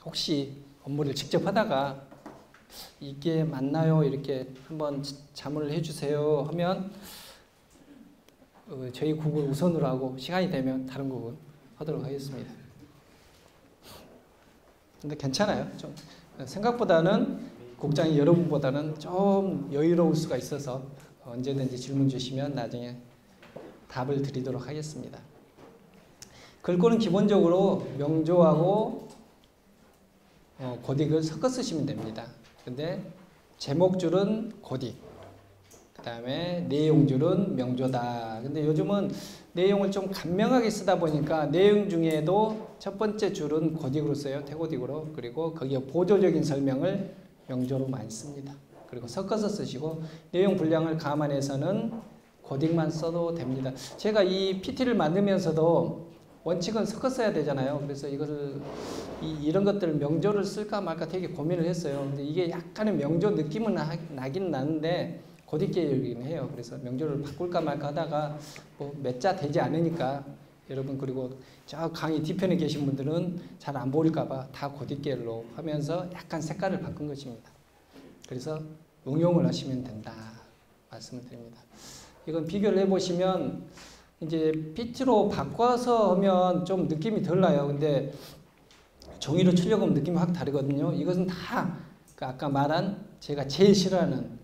혹시 업무를 직접 하다가 이게 맞나요? 이렇게 한번 자문을 해주세요 하면 저희 국을 우선으로 하고 시간이 되면 다른 국은 하도록 하겠습니다. 근데 괜찮아요. 좀 생각보다는 국장이 여러분보다는 좀 여유로울 수가 있어서 언제든지 질문 주시면 나중에 답을 드리도록 하겠습니다. 글꼴은 기본적으로 명조하고 고딕을 섞어 쓰시면 됩니다. 근데 제목줄은 고딕, 그 다음에 내용줄은 명조다. 근데 요즘은 내용을 좀 간명하게 쓰다 보니까 내용 중에도 첫 번째 줄은 고딕으로 써요. 태고딕으로. 그리고 거기에 보조적인 설명을 명조로 많이 씁니다. 그리고 섞어서 쓰시고 내용 분량을 감안해서는 고딕만 써도 됩니다. 제가 이 PT를 만들면서도 원칙은 섞어 써야 되잖아요. 그래서 이런 것들을 명조를 쓸까 말까 되게 고민을 했어요. 근데 이게 약간의 명조 느낌은 나긴 나는데 고딕 계열이긴 해요. 그래서 명조를 바꿀까 말까 하다가 뭐 몇 자 되지 않으니까 여러분, 그리고 저 강의 뒤편에 계신 분들은 잘 안 보일까 봐 다 고딕 계열로 하면서 약간 색깔을 바꾼 것입니다. 그래서 응용을 하시면 된다 말씀을 드립니다. 이건 비교를 해보시면 이제 PT로 바꿔서 하면 좀 느낌이 덜 나요. 근데 종이로 출력하면 느낌이 확 다르거든요. 이것은 다 아까 말한 제가 제일 싫어하는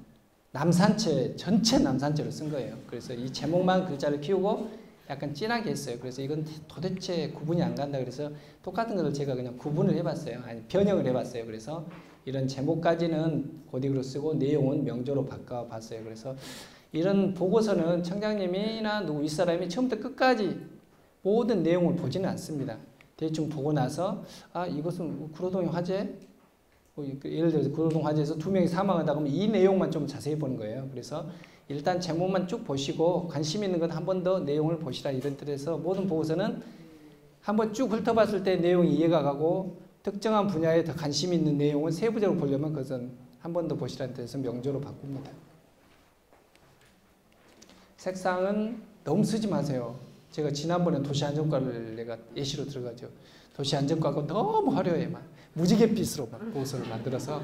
남산체, 전체 남산체로 쓴 거예요. 그래서 이 제목만 글자를 키우고 약간 진하게 했어요. 그래서 이건 도대체 구분이 안 간다. 그래서 똑같은 것을 제가 그냥 구분을 해봤어요. 아니, 변형을 해봤어요. 그래서 이런 제목까지는 고딕으로 쓰고 내용은 명조로 바꿔봤어요. 그래서 이런 보고서는 청장님이나 누구 윗사람이 처음부터 끝까지 모든 내용을 보지는 않습니다. 대충 보고 나서 이것은 구로동의 화재, 예를 들어서 구로동 화재에서 2명이 사망하다 그러면 이 내용만 좀 자세히 보는 거예요. 그래서 일단 제목만 쭉 보시고 관심 있는 건 한 번 더 내용을 보시라 이런 뜻에서 모든 보고서는 한번 쭉 훑어봤을 때 내용이 이해가 가고 특정한 분야에 더 관심 있는 내용을 세부적으로 보려면 그것은 한 번 더 보시라는 뜻에서 명조로 바꿉니다. 색상은 너무 쓰지 마세요. 제가 지난번에 도시안전과를 내가 예시로 들어가죠. 도시안전과가 너무 화려해. 막 무지갯빛으로 막 보고서를 만들어서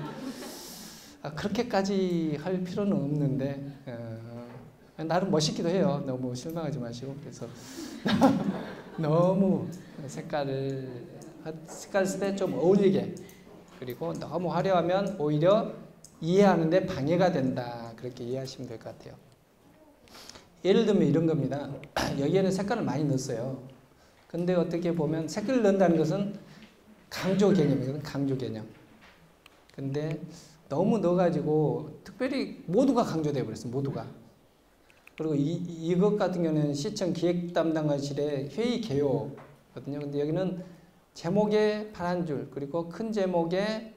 그렇게까지 할 필요는 없는데 나름 멋있기도 해요. 너무 실망하지 마시고. 그래서 너무 색깔을 쓸 때 좀 어울리게, 그리고 너무 화려하면 오히려 이해하는데 방해가 된다. 그렇게 이해하시면 될 것 같아요. 예를 들면 이런 겁니다. 여기에는 색깔을 많이 넣었어요. 근데 어떻게 보면 색깔을 넣는다는 것은 강조 개념이거든. 강조 개념. 근데 너무 넣어가지고 특별히 모두가 강조되어 버렸어요. 모두가. 그리고 이것 같은 경우는 시청 기획 담당관실의 회의 개요거든요. 근데 여기는 제목에 파란 줄, 그리고 큰 제목에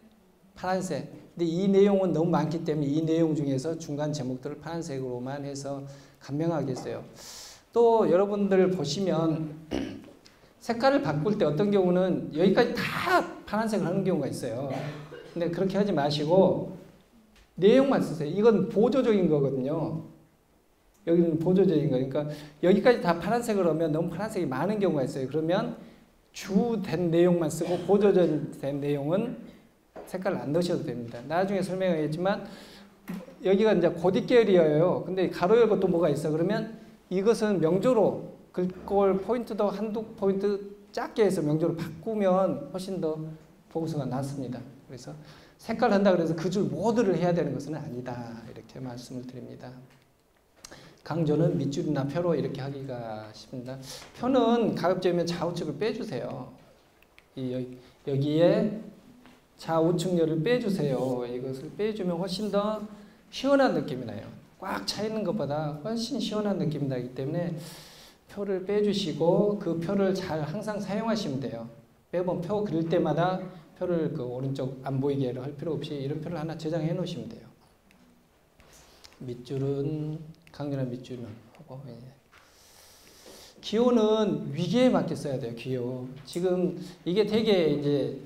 파란색. 근데 이 내용은 너무 많기 때문에 이 내용 중에서 중간 제목들을 파란색으로만 해서 간명하게 했어요. 또 여러분들 보시면 색깔을 바꿀 때 어떤 경우는 여기까지 다 파란색을 하는 경우가 있어요. 근데 그렇게 하지 마시고 내용만 쓰세요. 이건 보조적인 거거든요. 여기는 보조적인 거. 그러니까 여기까지 다 파란색을 하면 너무 파란색이 많은 경우가 있어요. 그러면 주된 내용만 쓰고 보조된 내용은 색깔을 안 넣으셔도 됩니다. 나중에 설명하겠지만 여기가 이제 고딕 계열이에요. 근데 가로 열고 또 뭐가 있어? 그러면 이것은 명조로 글꼴 포인트도 한두 포인트 작게 해서 명조로 바꾸면 훨씬 더 보고서가 낫습니다. 그래서 색깔 한다 그래서 그 줄 모두를 해야 되는 것은 아니다. 이렇게 말씀을 드립니다. 강조는 밑줄이나 표로 이렇게 하기가 쉽습니다. 표는 가급적이면 좌우측을 빼주세요. 여기에 좌우측렬을 빼주세요. 이것을 빼주면 훨씬 더 시원한 느낌이 나요. 꽉 차 있는 것보다 훨씬 시원한 느낌이 나기 때문에 표를 빼주시고 그 표를 잘 항상 사용하시면 돼요. 매번 표 그릴 때마다 표를 그 오른쪽 안 보이게 할 필요 없이 이런 표를 하나 저장해 놓으시면 돼요. 밑줄은 강렬한 밑줄은 하고, 기호는 위계에 맞게 써야 돼요. 기호. 지금 이게 되게 이제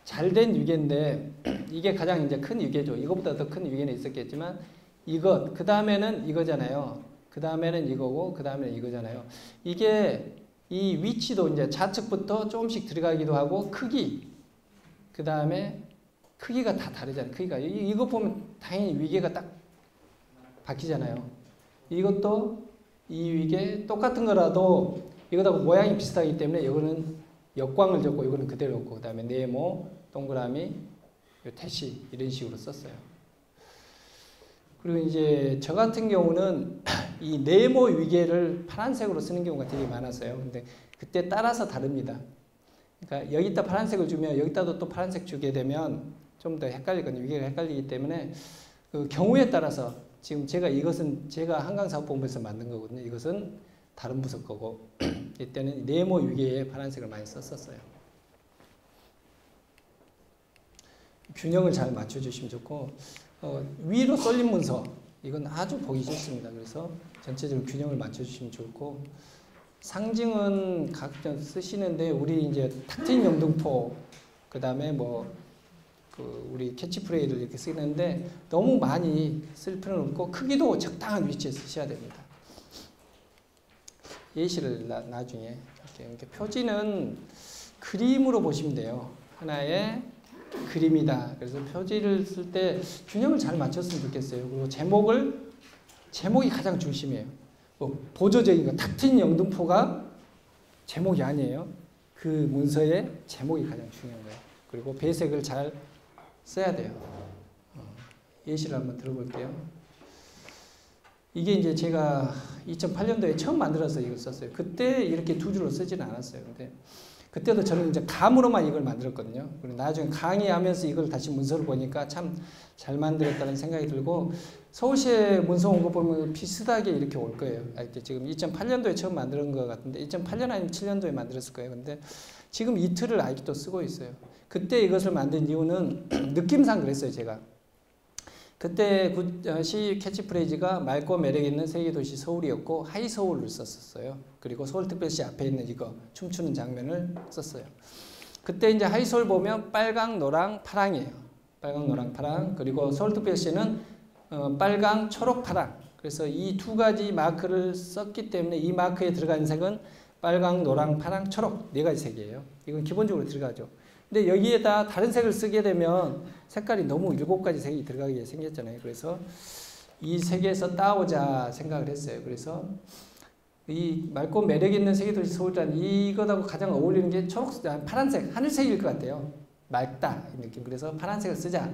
잘된 위계인데 이게 가장 이제 큰 위계죠. 이거보다 더 큰 위계는 있었겠지만 이것, 그 다음에는 이거잖아요. 그 다음에는 이거고 그 다음에는 이거잖아요. 이게 이 위치도 이제 좌측부터 조금씩 들어가기도 하고 크기, 그 다음에 크기가 다 다르잖아요. 크기가. 이거 보면 당연히 위계가 딱 바뀌잖아요. 이것도 이 위계 똑같은 거라도 이거하고 모양이 비슷하기 때문에 이거는 역광을 줬고 이거는 그대로 없고 그 다음에 네모, 동그라미, 요 대시 이런 식으로 썼어요. 그리고 이제 저 같은 경우는 이 네모 위계를 파란색으로 쓰는 경우가 되게 많았어요. 근데 그때 따라서 다릅니다. 그러니까 여기다 파란색을 주면 여기다도 또 파란색 주게 되면 좀 더 헷갈리거든요. 위계가 헷갈리기 때문에 그 경우에 따라서 지금 이것은 제가 한강사업본부에서 만든 거거든요. 이것은 다른 부서 거고 이때는 네모 위계에 파란색을 많이 썼었어요. 균형을 잘 맞춰주시면 좋고 위로 쏠린 문서 이건 아주 보기 싫습니다. 그래서 전체적으로 균형을 맞춰주시면 좋고 상징은 각종 쓰시는데 우리 이제 탁 트인 영등포 그 다음에 우리 캐치프레이즈를 이렇게 쓰는데 너무 많이 쓸 필요는 없고 크기도 적당한 위치에 쓰셔야 됩니다. 예시를 나중에 이렇게 표지는 그림으로 보시면 돼요. 하나의 그림이다. 그래서 표지를 쓸 때 균형을 잘 맞췄으면 좋겠어요. 그리고 제목이 가장 중심이에요. 보조적인 거, 탁 트인 영등포가 제목이 아니에요. 그 문서의 제목이 가장 중요한 거예요. 그리고 배색을 잘 써야 돼요. 예시를 한번 들어볼게요. 이게 이제 제가 2008년도에 처음 만들어서 이걸 썼어요. 그때 이렇게 두 줄로 쓰지는 않았어요. 근데 그때도 저는 이제 감으로만 이걸 만들었거든요. 그리고 나중에 강의하면서 이걸 다시 문서를 보니까 참 잘 만들었다는 생각이 들고 서울시에 문서 온 거 보면 비슷하게 이렇게 올 거예요. 지금 2008년도에 처음 만든 것 같은데 2008년 아니면 7년도에 만들었을 거예요. 근데 지금 이 틀을 아직도 쓰고 있어요. 그때 이것을 만든 이유는 느낌상 그랬어요. 제가. 그때 시 캐치프레이즈가 맑고 매력 있는 세계도시 서울이었고 하이서울을 썼었어요. 그리고 서울특별시 앞에 있는 이거 춤추는 장면을 썼어요. 그때 이제 하이서울 보면 빨강, 노랑, 파랑이에요. 빨강, 노랑, 파랑. 그리고 서울특별시는 빨강, 초록, 파랑. 그래서 이 두 가지 마크를 썼기 때문에 이 마크에 들어간 색은 빨강, 노랑, 파랑, 초록 네 가지 색이에요. 이건 기본적으로 들어가죠. 근데 여기에다 다른 색을 쓰게 되면 색깔이 너무 7가지 색이 들어가게 생겼잖아요. 그래서 이 색에서 따오자 생각을 했어요. 그래서 이 맑고 매력 있는 세계도시 서울이란 이것하고 가장 어울리는 게 파란색, 하늘색일 것 같아요. 맑다 이 느낌. 그래서 파란색을 쓰자.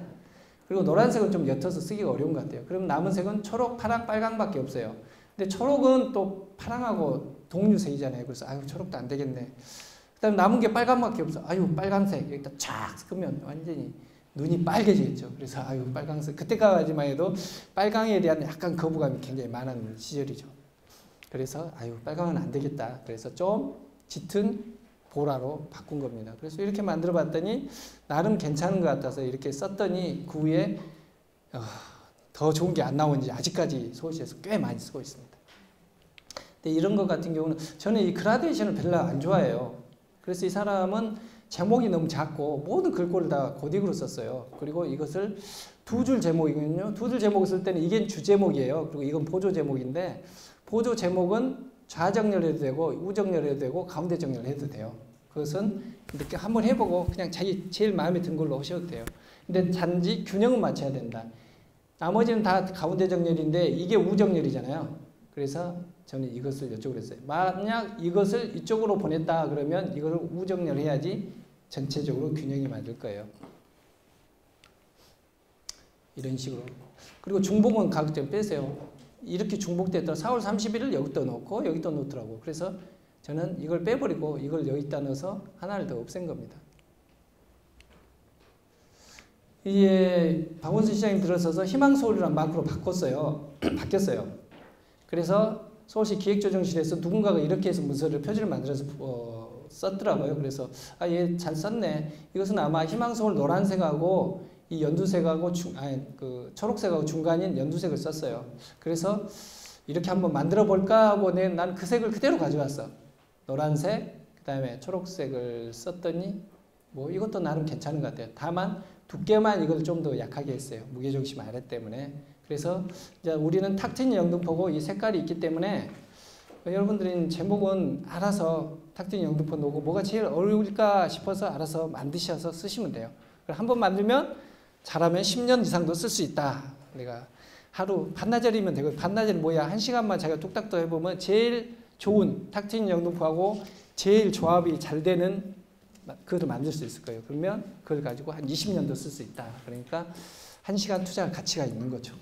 그리고 노란색은 좀 옅어서 쓰기가 어려운 것 같아요. 그럼 남은 색은 초록, 파랑, 빨강밖에 없어요. 근데 초록은 또 파랑하고 동류색이잖아요. 그래서 초록도 안 되겠네. 그다음 남은 게 빨간밖에 없어. 빨간색 여기다 쫙 쓰면 완전히 눈이 빨개지겠죠. 그래서 빨강색. 그때까지만 해도 빨강에 대한 약간 거부감이 굉장히 많은 시절이죠. 그래서 빨강은 안 되겠다. 그래서 좀 짙은 보라로 바꾼 겁니다. 그래서 이렇게 만들어 봤더니 나름 괜찮은 것 같아서 이렇게 썼더니 그 후에 더 좋은 게 안 나오는지 아직까지 서울시에서 꽤 많이 쓰고 있습니다. 근데 이런 것 같은 경우는 저는 이 그라데이션을 별로 안 좋아해요. 그래서 이 사람은 제목이 너무 작고 모든 글꼴을 다 고딕으로 썼어요. 그리고 이것을 두 줄 제목이거든요. 두 줄 제목을 쓸 때는 이게 주제목이에요. 그리고 이건 보조 제목인데 보조 제목은 좌정렬해도 되고 우정렬해도 되고 가운데 정렬해도 돼요. 그것은 이렇게 한번 해보고 그냥 자기 제일 마음에 든 걸로 하셔도 돼요. 근데 단지 균형은 맞춰야 된다. 나머지는 다 가운데 정렬인데 이게 우정렬이잖아요. 그래서 저는 이것을 이쪽으로 했어요. 만약 이것을 이쪽으로 보냈다 그러면 이걸 우정렬해야지 전체적으로 균형이 맞을 거예요. 이런 식으로. 그리고 중복은 가급적 빼세요. 이렇게 중복됐다 4월 31일 여기다 넣고 여기다 넣더라고. 그래서 저는 이걸 빼버리고 이걸 여기다 넣어서 하나를 더 없앤 겁니다. 이게 박원순 시장님 들어서서 희망서울이라는 마크로 바뀌었어요. 그래서 서울시 기획조정실에서 누군가가 이렇게 해서 문서를 표지를 만들어서 썼더라고요. 그래서 얘 잘 썼네. 이것은 아마 희망서울 노란색하고 이 연두색하고 초록색하고 중간인 연두색을 썼어요. 그래서 이렇게 한번 만들어 볼까 하고 난 그 색을 그대로 가져왔어. 노란색, 그 다음에 초록색을 썼더니 이것도 나름 괜찮은 것 같아요. 다만 두께만 이걸 좀 더 약하게 했어요. 무게중심 아래 때문에. 그래서 이제 우리는 탁 트인 영등포고 이 색깔이 있기 때문에 여러분들은 제목은 알아서 탁 트인 영등포 놓고 뭐가 제일 어울릴까 싶어서 알아서 만드셔서 쓰시면 돼요. 한 번 만들면 잘하면 10년 이상도 쓸 수 있다. 내가 하루 반나절이면 되고, 반나절 뭐야, 1시간만 제가 뚝딱도 해보면 제일 좋은 탁 트인 영등포하고 제일 조합이 잘 되는 그거를 만들 수 있을 거예요. 그러면 그걸 가지고 한 20년도 쓸 수 있다. 그러니까 1시간 투자할 가치가 있는 거죠.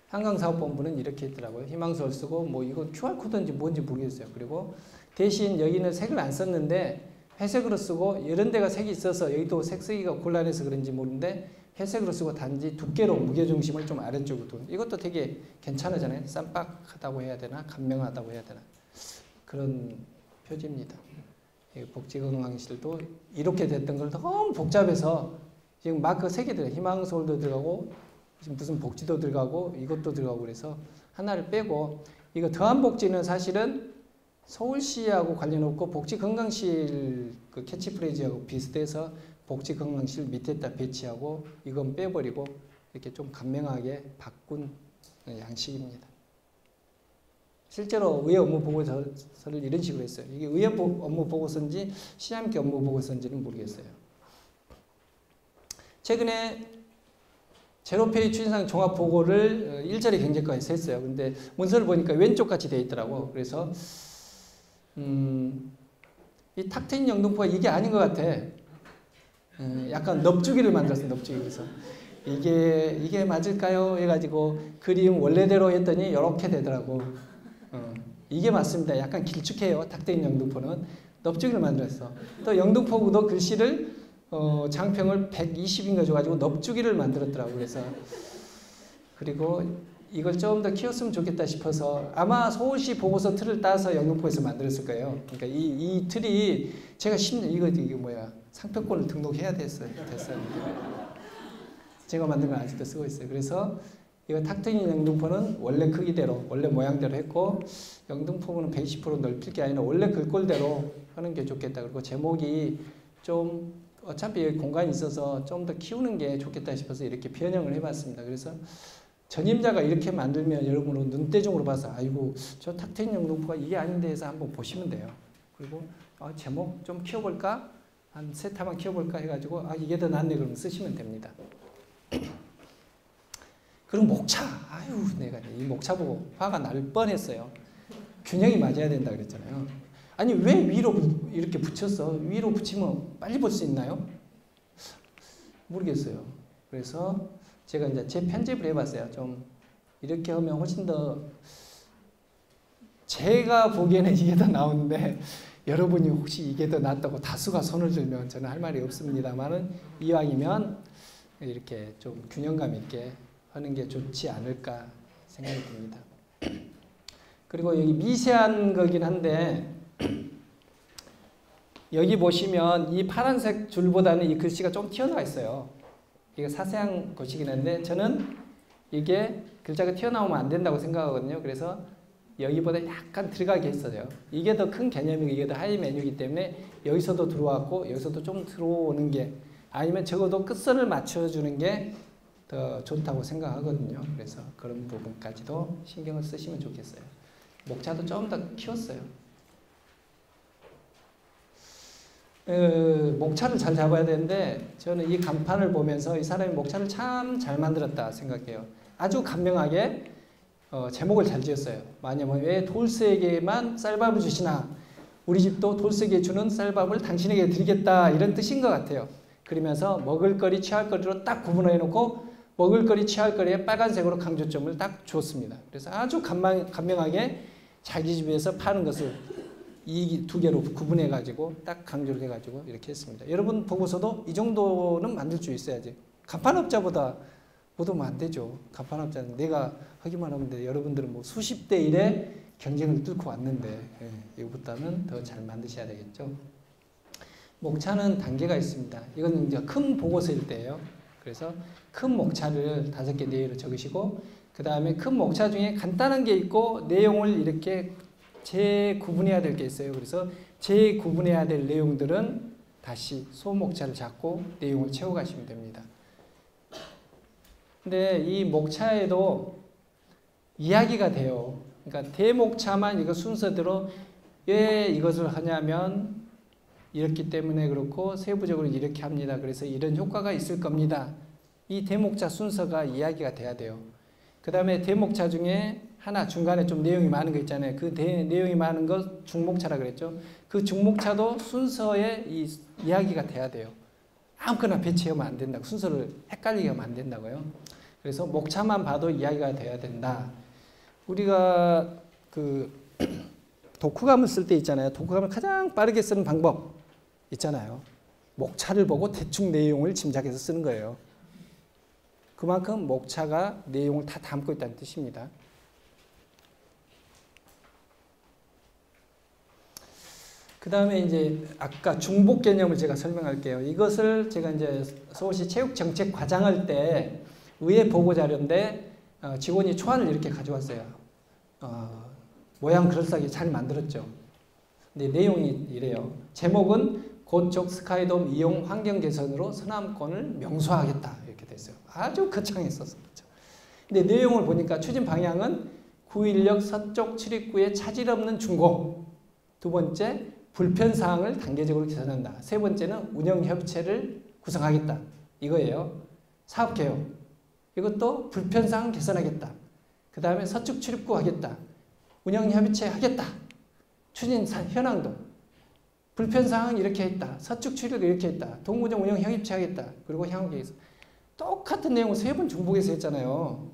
한강사업본부는 이렇게 했더라고요. 희망서를 쓰고 뭐 이거 QR코드인지 뭔지 모르겠어요. 그리고 대신 여기는 색을 안 썼는데 회색으로 쓰고 이런 데가 색이 있어서 여기도 색 쓰기가 곤란해서 그런지 모르는데 회색으로 쓰고 단지 두께로 무게중심을 좀 아래쪽으로 두는, 이것도 되게 괜찮으잖아요. 쌈박하다고 해야 되나 감명하다고 해야 되나 그런 표지입니다. 복지건강실도 이렇게 됐던 걸 너무 복잡해서 지금 마크 3개 들어가요. 희망서울도 들어가고 지금 무슨 복지도 들어가고 이것도 들어가고 그래서 하나를 빼고, 이거 더한복지는 사실은 서울시하고 관련 없고 복지건강실 그 캐치프레이즈하고 비슷해서 복지건강실 밑에다 배치하고 이건 빼버리고 이렇게 좀 간명하게 바꾼 양식입니다. 실제로 의회 업무 보고서를 이런 식으로 했어요. 이게 의회 업무 보고서인지 시장님께 업무 보고서인지는 모르겠어요. 최근에 제로페이 추진상 종합 보고를 일자리 경제과에서 했어요. 근데 문서를 보니까 왼쪽 같이 되어 있더라고. 그래서 이 탁 트인 영등포가 이게 아닌 것 같아. 약간 넙주기를 만들었어요. 넙주기. 그래서 이게 맞을까요? 해가지고 그림 원래대로 했더니 이렇게 되더라고. 이게 맞습니다. 약간 길쭉해요. 탁 트인 영등포는. 넙주기를 만들었어. 또 영등포구도 글씨를 장평을 120인가 줘가지고 넙주기를 만들었더라고. 그래서 그리고 이걸 좀 더 키웠으면 좋겠다 싶어서 아마 서울시 보고서 틀을 따서 영등포에서 만들었을 거예요. 그러니까 이 틀이 제가 이게 뭐야, 상표권을 등록해야 됐어요. 제가 만든 건 아직도 쓰고 있어요. 그래서 이거 탁 트인 영등포는 원래 크기대로 원래 모양대로 했고, 영등포구는 120% 넓힐 게 아니라 원래 그 꼴대로 하는 게 좋겠다. 그리고 제목이 좀 어차피 여기 공간이 있어서 좀 더 키우는 게 좋겠다 싶어서 이렇게 변형을 해봤습니다. 그래서 전임자가 이렇게 만들면 여러분은 눈대중으로 봐서 아이고 저 탁 트인 영등포가 이게 아닌데 해서 한번 보시면 돼요. 그리고 제목 좀 키워볼까? 한 세 타만 키워볼까 해가지고 이게 더 낫네 그러면 쓰시면 됩니다. 그리고 목차, 내가 이 목차 보고 화가 날 뻔했어요. 균형이 맞아야 된다 그랬잖아요. 아니 왜 위로 이렇게 붙였어? 위로 붙이면 빨리 볼 수 있나요? 모르겠어요. 그래서 제가 이제 재편집을 해봤어요. 좀 이렇게 하면 훨씬 더 제가 보기에는 이게 더 나오는데 여러분이 혹시 이게 더 낫다고 다수가 손을 들면 저는 할 말이 없습니다만은 이왕이면 이렇게 좀 균형감 있게 하는 게 좋지 않을까 생각이 듭니다. 그리고 여기 미세한 거긴 한데 여기 보시면 이 파란색 줄보다는 이 글씨가 좀 튀어나와 있어요. 이게 사세한 것이긴 한데 저는 이게 글자가 튀어나오면 안 된다고 생각하거든요. 그래서 여기보다 약간 들어가게 했어요. 이게 더 큰 개념이고 이게 더 하이 메뉴이기 때문에 여기서도 들어왔고 여기서도 좀 들어오는 게, 아니면 적어도 끝선을 맞춰주는 게 더 좋다고 생각하거든요. 그래서 그런 부분까지도 신경을 쓰시면 좋겠어요. 목차도 좀 더 키웠어요. 목차를 잘 잡아야 되는데 저는 이 간판을 보면서 이 사람이 목차를 참 잘 만들었다 생각해요. 아주 간명하게 제목을 잘 지었어요. 뭐냐면 왜 돌쇠에게만 쌀밥을 주시나, 우리 집도 돌쇠에게 주는 쌀밥을 당신에게 드리겠다, 이런 뜻인 것 같아요. 그러면서 먹을거리 취할거리로 딱 구분해 놓고 먹을거리 취할거리에 빨간색으로 강조점을 딱 줬습니다. 그래서 아주 간명하게 자기 집에서 파는 것을 이 두 개로 구분해 가지고 딱 강조를 해 가지고 이렇게 했습니다. 여러분 보고서도 이 정도는 만들 수 있어야지. 간판업자보다 못하면 안 되죠. 간판업자는 내가 하기만 하면 돼. 여러분들은 뭐 수십 대 1의 경쟁을 뚫고 왔는데 이거보다는 더 잘 만드셔야 되겠죠. 목차는 단계가 있습니다. 이건 이제 큰 보고서일 때예요. 그래서 큰 목차를 5개 내외로 적으시고 그 다음에 큰 목차 중에 간단한 게 있고 내용을 이렇게 재구분해야 될 게 있어요. 그래서 재구분해야 될 내용들은 다시 소목차를 잡고 내용을 채워가시면 됩니다. 근데 이 목차에도 이야기가 돼요. 그러니까 대목차만 이거 순서대로 왜 이것을 하냐면 이렇기 때문에 그렇고 세부적으로 이렇게 합니다. 그래서 이런 효과가 있을 겁니다. 이 대목자 순서가 이야기가 돼야 돼요. 그 다음에 대목자 중에 하나 중간에 좀 내용이 많은 거 있잖아요. 그 내용이 많은 거 중목차라 그랬죠. 그 중목차도 순서에 이야기가 돼야 돼요. 아무거나 배치하면 안 된다고. 순서를 헷갈리게 하면 안 된다고요. 그래서 목차만 봐도 이야기가 돼야 된다. 우리가 그 독후감을 쓸 때 있잖아요. 독후감을 가장 빠르게 쓰는 방법 있잖아요. 목차를 보고 대충 내용을 짐작해서 쓰는 거예요. 그만큼 목차가 내용을 다 담고 있다는 뜻입니다. 그 다음에 이제 아까 중복 개념을 제가 설명할게요. 이것을 제가 이제 서울시 체육정책 과장할 때 의회 보고 자료인데 직원이 초안을 이렇게 가져왔어요. 모양 그럴싸하게 잘 만들었죠. 근데 내용이 이래요. 제목은 고척 스카이돔 이용 환경 개선으로 서남권을 명소화하겠다 이렇게 됐어요. 아주 거창했었어. 근데 내용을 보니까 추진 방향은 9인력 서쪽 출입구에 차질 없는 준공. 두 번째, 불편사항을 단계적으로 개선한다. 세 번째는 운영협의체를 구성하겠다. 이거예요. 사업개혁. 이것도 불편사항 개선하겠다. 그 다음에 서쪽 출입구 하겠다. 운영협의체 하겠다. 추진 현황도. 불편사항 이렇게 했다. 서쪽 출입구 이렇게 했다. 동구정 운영협의체 하겠다. 그리고 향후계획서. 똑같은 내용을 3번 중복해서 했잖아요.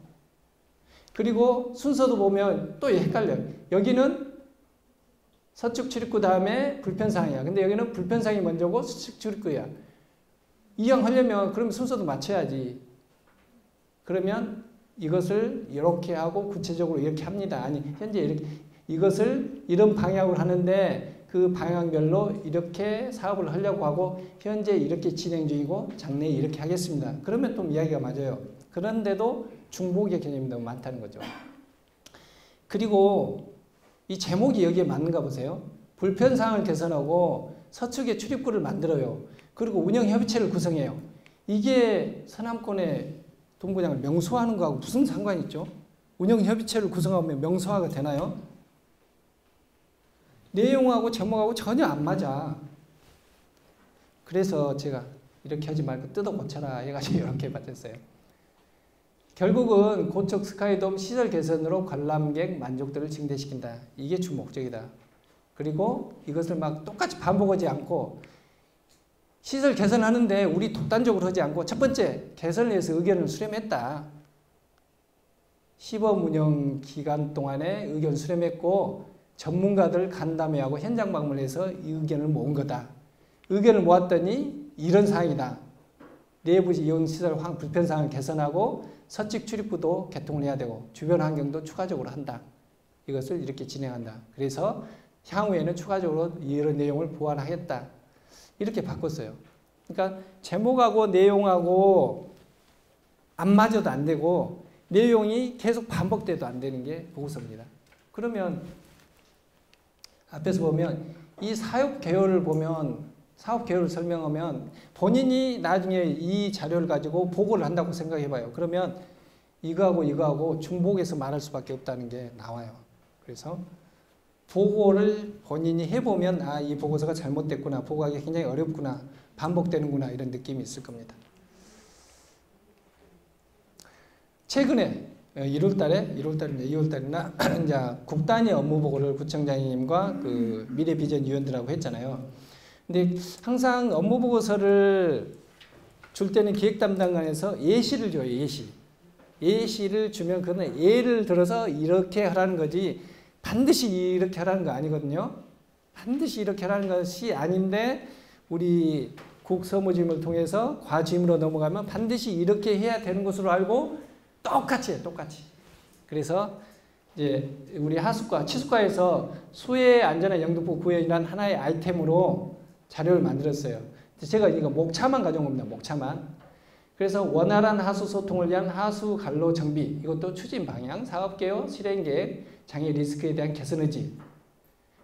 그리고 순서도 보면 또 헷갈려요. 여기는 서쪽 출입구 다음에 불편사항이야. 근데 여기는 불편사항이 먼저고 서쪽 출입구야. 이왕 하려면 그럼 순서도 맞춰야지. 그러면 이것을 이렇게 하고 구체적으로 이렇게 합니다. 아니 현재 이렇게 이것을 이런 방향으로 하는데 그 방향별로 이렇게 사업을 하려고 하고 현재 이렇게 진행 중이고 장래에 이렇게 하겠습니다. 그러면 또 이야기가 맞아요. 그런데도 중복의 개념이 너무 많다는 거죠. 그리고 이 제목이 여기에 맞는가 보세요. 불편사항을 개선하고 서쪽에 출입구를 만들어요. 그리고 운영협의체를 구성해요. 이게 서남권의 동구장을 명소화하는 거하고 무슨 상관이 있죠? 운영협의체를 구성하면 명소화가 되나요? 내용하고 제목하고 전혀 안 맞아. 그래서 제가 이렇게 하지 말고 뜯어 고쳐라 해가지고 이렇게 받았어요. 결국은 고척 스카이돔 시설 개선으로 관람객 만족도를 증대시킨다. 이게 주 목적이다. 그리고 이것을 막 똑같이 반복하지 않고 시설 개선하는데 우리 독단적으로 하지 않고 첫 번째 개선을 위해서 의견을 수렴했다. 시범 운영 기간 동안에 의견 수렴했고 전문가들 간담회하고 현장 방문해서 의견을 모은 거다. 의견을 모았더니 이런 사항이다. 내부 이용 시설 불편사항을 개선하고 서쪽 출입구도 개통을 해야 되고 주변 환경도 추가적으로 한다. 이것을 이렇게 진행한다. 그래서 향후에는 추가적으로 이런 내용을 보완하겠다. 이렇게 바꿨어요. 그러니까 제목하고 내용하고 안 맞아도 안 되고 내용이 계속 반복돼도 안 되는 게 보고서입니다. 그러면 앞에서 보면 이 사업 개요를 보면 사업 개요를 설명하면 본인이 나중에 이 자료를 가지고 보고를 한다고 생각해봐요. 그러면 이거하고 중복해서 말할 수밖에 없다는 게 나와요. 그래서 보고를 본인이 해보면 아, 이 보고서가 잘못됐구나. 보고하기 굉장히 어렵구나. 반복되는구나. 이런 느낌이 있을 겁니다. 최근에 2월달이나 이제 국단위 업무보고를 구청장님과 그 미래비전위원들하고 했잖아요. 근데 항상 업무보고서를 줄 때는 기획담당관에서 예시를 줘요. 예시를 주면 그거는 예를 들어서 이렇게 하라는 거지 반드시 이렇게 하라는 거 아니거든요. 반드시 이렇게 하라는 것이 아닌데 우리 국서무지임을 통해서 과지임으로 넘어가면 반드시 이렇게 해야 되는 것으로 알고 똑같이 해요. 똑같이. 그래서 이제 우리 하수과, 치수과에서 수해 안전한 영등포 구현이라는 하나의 아이템으로 자료를 만들었어요. 제가 이거 목차만 가져온 겁니다. 목차만. 그래서 원활한 하수 소통을 위한 하수 갈로 정비, 이것도 추진 방향, 사업개요, 실행계획, 장애 리스크에 대한 개선 의지.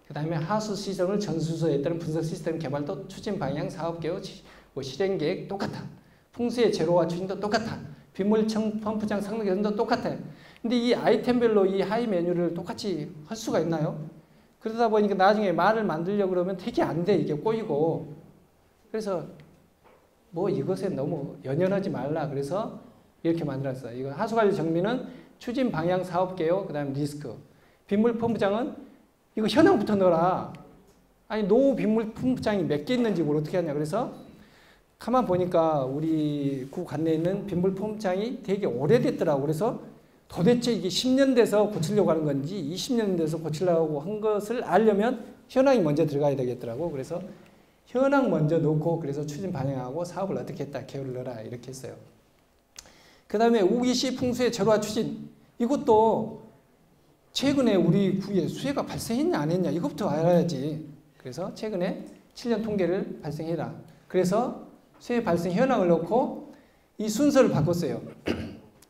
그 다음에 하수 시설을 전수소에 따른 분석 시스템 개발도 추진 방향, 사업개요, 실행계획 똑같아. 풍수의 제로화 추진도 똑같아. 빗물 펌프장 성능 개선도 똑같아. 근데 이 아이템별로 이 하위 메뉴를 똑같이 할 수가 있나요? 그러다 보니까 나중에 말을 만들려고 그러면 되게 안 돼. 이게 꼬이고. 그래서 뭐 이것에 너무 연연하지 말라. 그래서 이렇게 만들었어요. 이거 하수관리 정비는 추진 방향 사업계요. 그 다음에 리스크. 빗물 펌프장은 이거 현황부터 넣어라. 아니 노후 빗물 펌프장이 몇 개 있는지 뭘 어떻게 하냐. 그래서 가만 보니까 우리 구 관내에 있는 빗물 펌프장이 되게 오래됐더라고. 그래서 도대체 이게 10년 돼서 고치려고 하는 건지 20년 돼서 고치려고 한 것을 알려면 현황이 먼저 들어가야 되겠더라고. 그래서 현황 먼저 놓고 그래서 추진 반영하고 사업을 어떻게 했다. 개요를 넣어라. 이렇게 했어요. 그 다음에 우기시 풍수의 제로화 추진. 이것도 최근에 우리 구에 수해가 발생했냐 안 했냐 이것부터 알아야지. 그래서 최근에 7년 통계를 발생해라. 그래서 수해 발생 현황을 넣고 이 순서를 바꿨어요.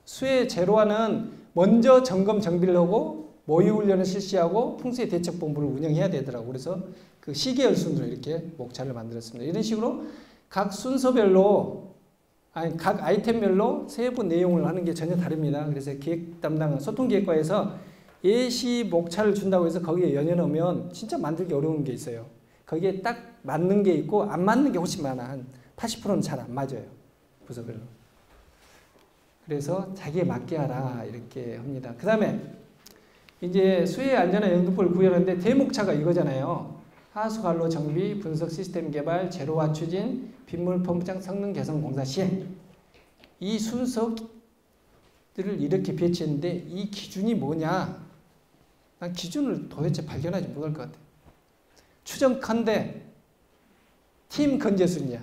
수해 제로화는 먼저 점검 정비를 하고 모의훈련을 실시하고 풍수해 대책본부를 운영해야 되더라고. 그래서 그 시계열 순으로 이렇게 목차를 만들었습니다. 이런 식으로 각 순서별로 각 아이템별로 세부 내용을 하는 게 전혀 다릅니다. 그래서 기획 담당 소통기획과에서 예시 목차를 준다고 해서 거기에 연연하면 진짜 만들기 어려운 게 있어요. 거기에 딱 맞는 게 있고 안 맞는 게 훨씬 많아. 한 80%는 잘 안 맞아요. 부서별로. 그래서 자기에 맞게 하라 이렇게 합니다. 그 다음에 이제 수해 안전한 영등포를 구현하는데 대목차가 이거잖아요. 하수관로 정비, 분석 시스템 개발, 제로화 추진, 빗물 펌프장 성능 개선 공사 시행. 이 순서들을 이렇게 배치했는데 이 기준이 뭐냐? 난 기준을 도대체 발견하지 못할 것 같아. 추정컨대 팀 건재순이야.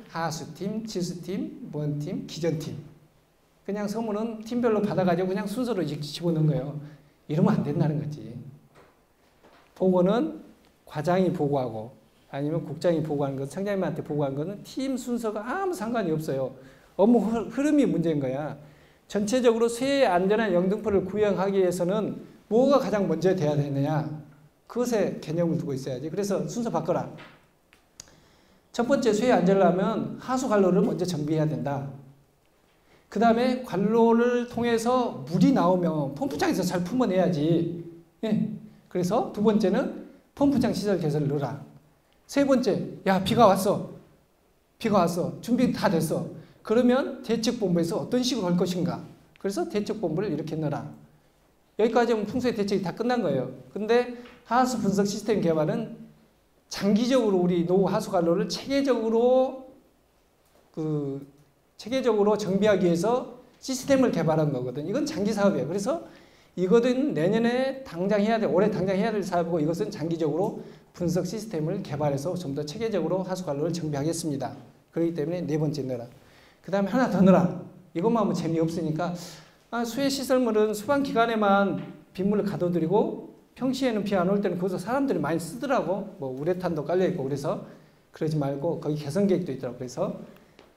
하수팀, 지수팀, 뭔팀, 기전팀. 그냥 소문은 팀별로 받아가지고 그냥 순서로 집어넣은 거예요. 이러면 안 된다는 거지. 보고는 과장이 보고하고 아니면 국장이 보고하는 것, 청장님한테 보고하는 것은 팀 순서가 아무 상관이 없어요. 업무 흐름이 문제인 거야. 전체적으로 수해 안전한 영등포를 구형하기 위해서는 뭐가 가장 먼저 돼야 되느냐. 그것에 개념을 두고 있어야지. 그래서 순서 바꿔라. 첫 번째 수해 안전을 하면 하수 관로를 먼저 정비해야 된다. 그 다음에 관로를 통해서 물이 나오면 펌프장에서 잘 품어내야지. 예. 그래서 두 번째는 펌프장 시설 개선을 넣어라. 세 번째, 야 비가 왔어. 비가 왔어. 준비 다 됐어. 그러면 대책본부에서 어떤 식으로 할 것인가. 그래서 대책본부를 이렇게 넣어라. 여기까지 하면 풍수의 대책이 다 끝난 거예요. 근데 하수 분석 시스템 개발은 장기적으로 우리 노후 하수 관로를 체계적으로 정비하기 위해서 시스템을 개발한 거거든. 이건 장기 사업이에요. 그래서 이거는 내년에 당장 해야 돼. 올해 당장 해야 될 사업이고 이것은 장기적으로 분석 시스템을 개발해서 좀 더 체계적으로 하수 관로를 정비하겠습니다. 그렇기 때문에 네 번째 넣어라. 그 다음에 하나 더 넣어라. 이것만 하면 재미없으니까 수해 시설물은 수방 기간에만 빗물을 가둬드리고 평시에는 비 안 올 때는 거기서 사람들이 많이 쓰더라고. 뭐 우레탄도 깔려있고 그래서 그러지 말고 거기 개선 계획도 있더라고. 그래서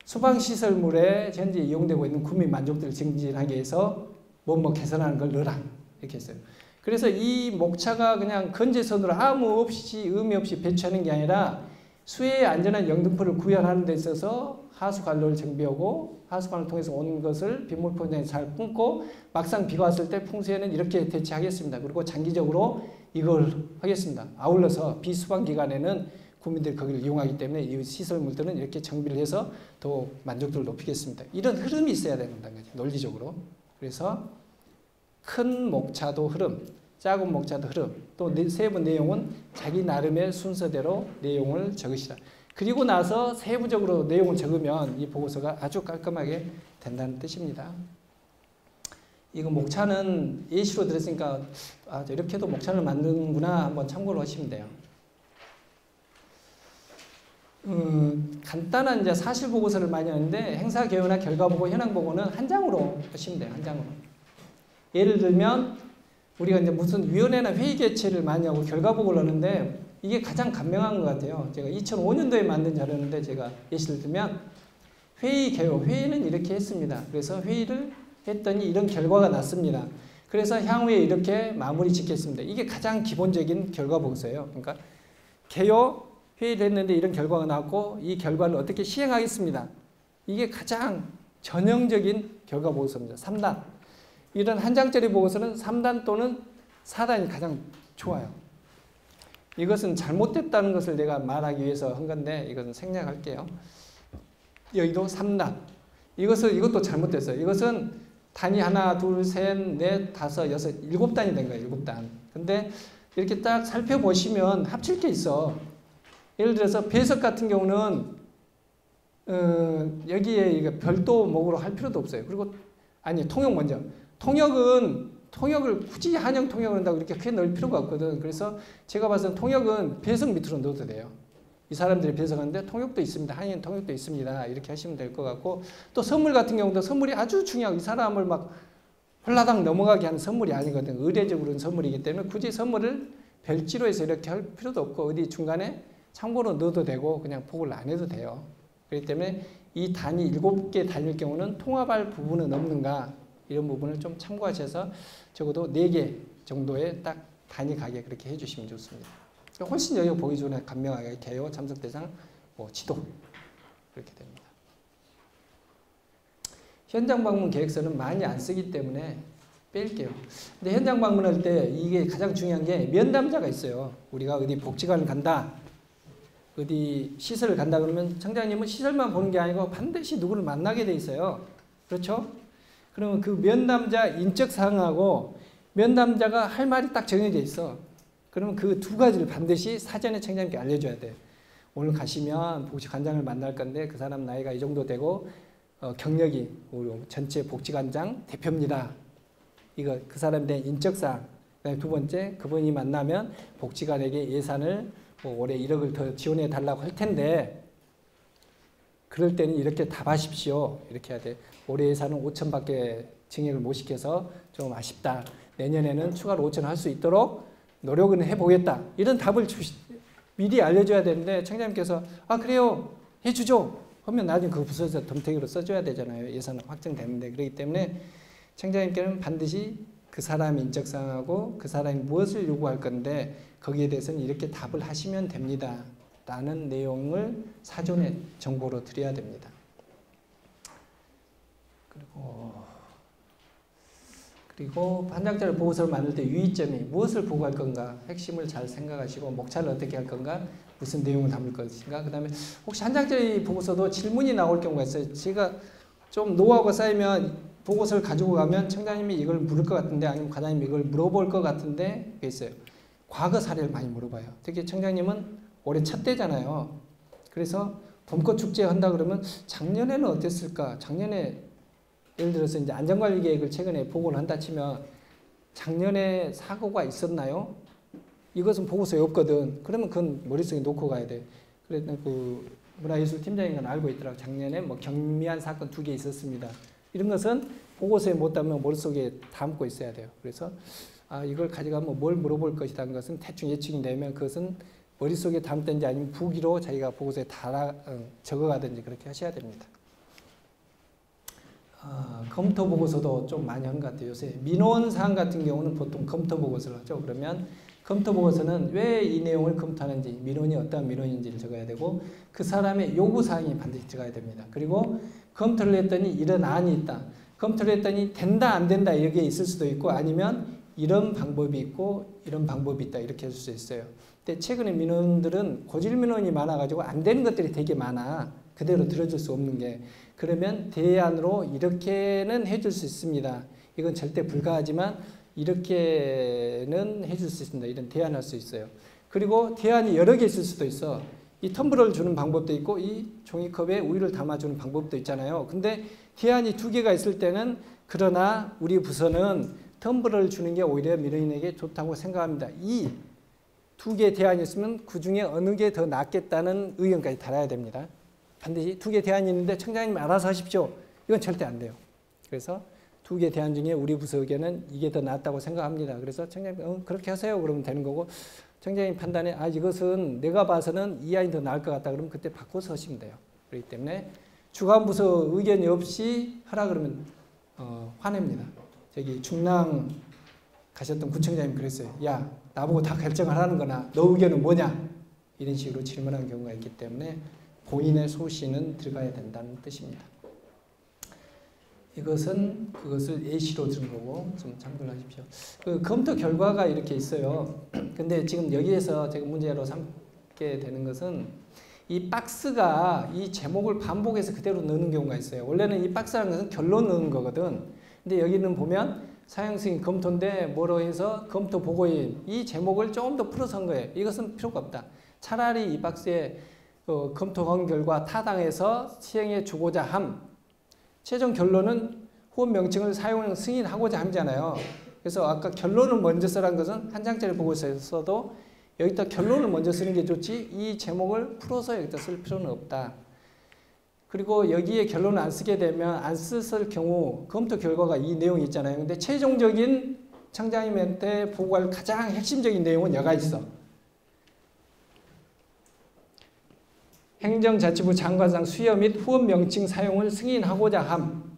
수방 시설물에 현재 이용되고 있는 국민 만족도를 증진하기 위해서 뭐 개선하는 걸 넣어라. 이렇게 했어요. 그래서 이 목차가 그냥 건재선으로 아무 없이 의미 없이 배치하는 게 아니라 수해에 안전한 영등포를 구현하는 데 있어서 하수 관로를 정비하고 하수 관로를 통해서 오는 것을 빗물 펌프장에 잘 끊고 막상 비가 왔을 때 풍수에는 이렇게 대처하겠습니다. 그리고 장기적으로 이걸 하겠습니다. 아울러서 비수방 기간에는 국민들이 거기를 이용하기 때문에 이 시설물들은 이렇게 정비를 해서 더 만족도를 높이겠습니다. 이런 흐름이 있어야 된다는 거죠. 논리적으로. 그래서 큰 목차도 흐름, 작은 목차도 흐름, 또 세부 내용은 자기 나름의 순서대로 내용을 적으시라. 그리고 나서 세부적으로 내용을 적으면 이 보고서가 아주 깔끔하게 된다는 뜻입니다. 이거 목차는 예시로 들었으니까 이렇게도 목차를 만드는구나 한번 참고를 하시면 돼요. 간단한 이제 사실 보고서를 많이 하는데 행사 개요나 결과 보고 현황 보고는 한 장으로 하시면 돼요. 한 장으로. 예를 들면 우리가 이제 무슨 위원회나 회의 개최를 많이 하고 결과 보고를 하는데 이게 가장 간명한 것 같아요. 제가 2005년도에 만든 자료인데 제가 예시를 들면 회의 개요. 회의는 이렇게 했습니다. 그래서 회의를 했더니 이런 결과가 났습니다. 그래서 향후에 이렇게 마무리 짓겠습니다. 이게 가장 기본적인 결과 보고서예요. 그러니까 개요 회의를 했는데 이런 결과가 나왔고 이 결과를 어떻게 시행하겠습니다. 이게 가장 전형적인 결과 보고서입니다. 3단. 이런 한 장짜리 보고서는 3단 또는 4단이 가장 좋아요. 이것은 잘못됐다는 것을 내가 말하기 위해서 한 건데 이것은 생략할게요. 여기도 3단. 이것도 잘못됐어요. 이것은 단이 하나, 둘, 셋, 넷, 다섯, 여섯, 7단이 된 거예요. 7단. 근데 이렇게 딱 살펴보시면 합칠 게 있어. 예를 들어서 배석 같은 경우는 여기에 이거 별도 목으로 할 필요도 없어요. 그리고 아니 통역 먼저. 통역을 굳이 한영 통역을 한다고 이렇게 크게 넣을 필요가 없거든. 그래서 제가 봐서는 통역은 배석 밑으로 넣어도 돼요. 이 사람들이 배석하는데 통역도 있습니다. 한인 통역도 있습니다. 이렇게 하시면 될 것 같고, 또 선물 같은 경우도 선물이 아주 중요하고 이 사람을 막 홀라당 넘어가게 하는 선물이 아니거든. 의례적으로는 선물이기 때문에 굳이 선물을 별지로 해서 이렇게 할 필요도 없고 어디 중간에 참고로 넣어도 되고 그냥 복을 안 해도 돼요. 그렇기 때문에 이 단이 7개 달릴 경우는 통합할 부분은 없는가, 이런 부분을 좀 참고하셔서 적어도 4개 정도의 딱 단위 가게 그렇게 해주시면 좋습니다. 훨씬 여기가 보기 좋네. 간명하게 개요, 참석 대상, 지도 그렇게 됩니다. 현장 방문 계획서는 많이 안 쓰기 때문에 뺄게요. 근데 현장 방문할 때 이게 가장 중요한 게 면담자가 있어요. 우리가 어디 복지관을 간다, 어디 시설을 간다 그러면 청장님은 시설만 보는 게 아니고 반드시 누구를 만나게 돼 있어요. 그렇죠? 그러면 그 면담자 인적 사항하고 면담자가 할 말이 딱 정해져 있어. 그러면 그 두 가지를 반드시 사전에 청장님께 알려줘야 돼. 오늘 가시면 복지관장을 만날 건데 그 사람 나이가 이 정도 되고 경력이 우리 전체 복지관장 대표입니다. 이거 그 사람에 대한 인적사항. 그다음에 두 번째, 그분이 만나면 복지관에게 예산을 올해 1억을 더 지원해 달라고 할 텐데 그럴 때는 이렇게 답하십시오. 이렇게 해야 돼. 올해 예산은 5천밖에 증액을 못 시켜서 좀 아쉽다. 내년에는 추가로 5천 할 수 있도록 노력은 해보겠다. 이런 답을 미리 알려줘야 되는데 청장님께서 그래요. 해주죠. 하면 나중에 그 부서에서 덤태기로 써줘야 되잖아요. 예산 확정되는데. 그렇기 때문에 청장님께는 반드시 그 사람 인적사항하고 그 사람이 무엇을 요구할 건데 거기에 대해서는 이렇게 답을 하시면 됩니다. 라는 내용을 사전에 정보로 드려야 됩니다. 그리고 반장자료 보고서를 만들 때 유의점이 무엇을 보고할 건가, 핵심을 잘 생각하시고 목차를 어떻게 할 건가, 무슨 내용을 담을 것인가. 그 다음에 혹시 한 장짜리 보고서도 질문이 나올 경우가 있어요. 제가 좀 노하우가 쌓이면 보고서를 가지고 가면 청장님이 이걸 물을 것 같은데 아니면 과장님이 이걸 물어볼 것 같은데 그게 있어요. 과거 사례를 많이 물어봐요. 특히 청장님은 올해 첫 때잖아요. 그래서 봄꽃 축제 한다 그러면 작년에는 어땠을까? 작년에 예를 들어서 이제 안전관리 계획을 최근에 보고를 한다 치면 작년에 사고가 있었나요? 이것은 보고서에 없거든. 그러면 그건 머릿속에 놓고 가야 돼. 그래서 그 문화예술팀장인 건 알고 있더라고. 작년에 뭐 경미한 사건 2개 있었습니다. 이런 것은 보고서에 못 담으면 머릿속에 담고 있어야 돼요. 그래서 이걸 가져가면 뭘 물어볼 것이라는 것은 대충 예측이 되면 그것은 머릿속에 담든지 아니면 부기로 자기가 보고서에 적어가든지 그렇게 하셔야 됩니다. 검토 보고서도 좀 많이 한 것 같아요. 요새 민원사항 같은 경우는 보통 검토 보고서를 하죠. 그러면 검토 보고서는 왜 이 내용을 검토하는지, 민원이 어떠한 민원인지를 적어야 되고 그 사람의 요구사항이 반드시 들어가야 됩니다. 그리고 검토를 했더니 이런 안이 있다. 검토를 했더니 된다 안 된다 이게 있을 수도 있고 아니면 이런 방법이 있고 이런 방법이 있다 이렇게 할 수 있어요. 근데 최근에 민원들은 고질 민원이 많아가지고 안 되는 것들이 되게 많아. 그대로 들어줄 수 없는 게. 그러면 대안으로 이렇게는 해줄 수 있습니다. 이건 절대 불가하지만 이렇게는 해줄 수 있습니다. 이런 대안할 수 있어요. 그리고 대안이 여러 개 있을 수도 있어. 이 텀블러를 주는 방법도 있고 이 종이컵에 우유를 담아주는 방법도 있잖아요. 근데 대안이 2개가 있을 때는 그러나 우리 부서는 텀블러를 주는 게 오히려 민원인에게 좋다고 생각합니다. 이 2개 대안이 있으면 그 중에 어느 게 더 낫겠다는 의견까지 달아야 됩니다. 반드시 2개 대안이 있는데 청장님 알아서 하십시오. 이건 절대 안 돼요. 그래서 2개 대안 중에 우리 부서 의견은 이게 더 낫다고 생각합니다. 그래서 청장님 그렇게 하세요. 그러면 되는 거고 청장님 판단에 이것은 내가 봐서는 이 안이 더 나을 것 같다. 그러면 그때 바꿔서 하시면 돼요. 그렇기 때문에 주관부서 의견이 없이 하라 그러면 화냅니다. 저기 중랑 가셨던 구청장님 그랬어요. 야 나보고 다 결정을 하는 거나 너 의견은 뭐냐? 이런 식으로 질문한 경우가 있기 때문에 본인의 소신은 들어가야 된다는 뜻입니다. 이것은 그것을 예시로 든 거고 좀 참고를 하십시오. 그 검토 결과가 이렇게 있어요. 근데 지금 여기에서 제가 문제로 삼게 되는 것은 이 박스가 이 제목을 반복해서 그대로 넣는 경우가 있어요. 원래는 이 박스라는 것은 결론 넣는 거거든. 근데 여기는 보면 사형승인 검토인데 뭐로 해서 검토 보고인 이 제목을 조금 더 풀어서 한 거예요. 이것은 필요가 없다. 차라리 이 박스에 검토한 결과 타당해서 시행해 주고자 함. 최종 결론은 후원 명칭을 사용 승인하고자 함이잖아요. 그래서 아까 결론을 먼저 쓰라는 것은 한 장짜리 보고서에 써도 여기다 결론을 먼저 쓰는 게 좋지 이 제목을 풀어서 여기다 쓸 필요는 없다. 그리고 여기에 결론을 안 쓰게 되면 안 썼을 경우 검토 결과가 이 내용이 있잖아요. 근데 최종적인 청장님한테 보고할 가장 핵심적인 내용은 여가 있어. 행정자치부 장관상 수여 및 후원 명칭 사용을 승인하고자 함.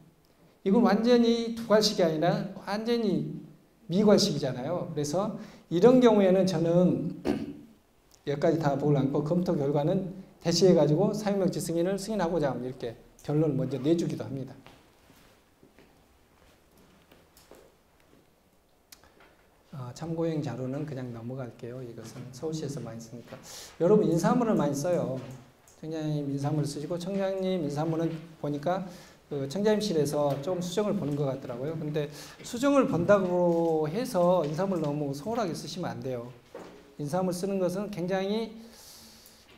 이건 완전히 두괄식이 아니라 완전히 미괄식이잖아요. 그래서 이런 경우에는 저는 여기까지 다 보고 않고 검토 결과는 대시해가지고 사용명칭 승인을 승인하고자 함. 이렇게 결론을 먼저 내주기도 합니다. 참고용 자료는 그냥 넘어갈게요. 이것은 서울시에서 많이 쓰니까. 여러분 인사문을 많이 써요. 청장님 인사문을 쓰시고 청장님 인사문은 보니까 그 청장님실에서 좀 수정을 보는 것 같더라고요. 근데 수정을 본다고 해서 인사문을 너무 소홀하게 쓰시면 안 돼요. 인사문 쓰는 것은 굉장히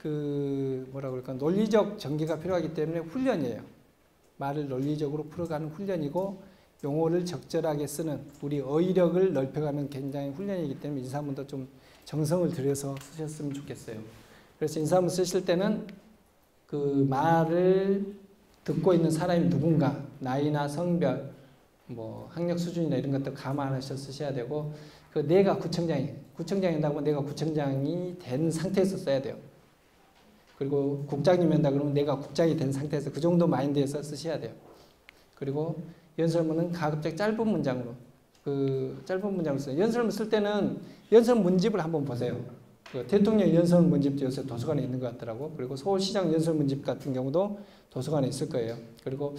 그 뭐라 그럴까 논리적 전개가 필요하기 때문에 훈련이에요. 말을 논리적으로 풀어가는 훈련이고 용어를 적절하게 쓰는 우리 어휘력을 넓혀가는 굉장히 훈련이기 때문에 인사문도 좀 정성을 들여서 쓰셨으면 좋겠어요. 그래서 인사문 쓰실 때는 그 말을 듣고 있는 사람이 누군가 나이나 성별 뭐 학력 수준이나 이런 것들 감안하셔서 쓰셔야 되고 그 내가 구청장이라고 내가 구청장이 된 상태에서 써야 돼요. 그리고 국장님이 한다 그러면 내가 국장이 된 상태에서 그 정도 마인드에서 쓰셔야 돼요. 그리고 연설문은 가급적 짧은 문장으로 써요. 연설문 쓸 때는 연설 문집을 한번 보세요. 그 대통령 연설 문집도 요새 도서관에 있는 것 같더라고. 그리고 서울시장 연설 문집 같은 경우도 도서관에 있을 거예요. 그리고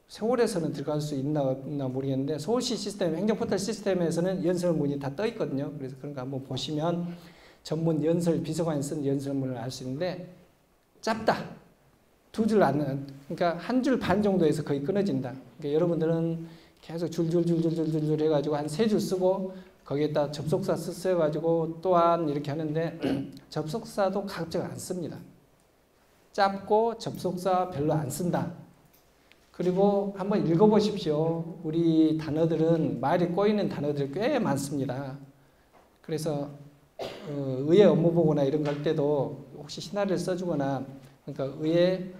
서울에서는 들어갈 수 있나 없나 모르겠는데 서울시 시스템, 행정포털 시스템에서는 연설문이 다 떠 있거든요. 그래서 그런 거 한번 보시면 전문 연설 비서관이 쓴 연설문을 알 수 있는데 짧다. 두 줄 안, 그러니까 한 줄 반 정도에서 거의 끊어진다. 그러니까 여러분들은 계속 줄줄줄줄줄줄 해가지고 한 세 줄 쓰고 거기에다 접속사 써가지고 또한 이렇게 하는데 접속사도 가급적 안 씁니다. 짧고 접속사 별로 안 쓴다. 그리고 한번 읽어보십시오. 우리 단어들은 말이 꼬이는 단어들이 꽤 많습니다. 그래서 의회 업무 보고나 이런 거 할 때도 혹시 시나리오를 써주거나 그러니까 의회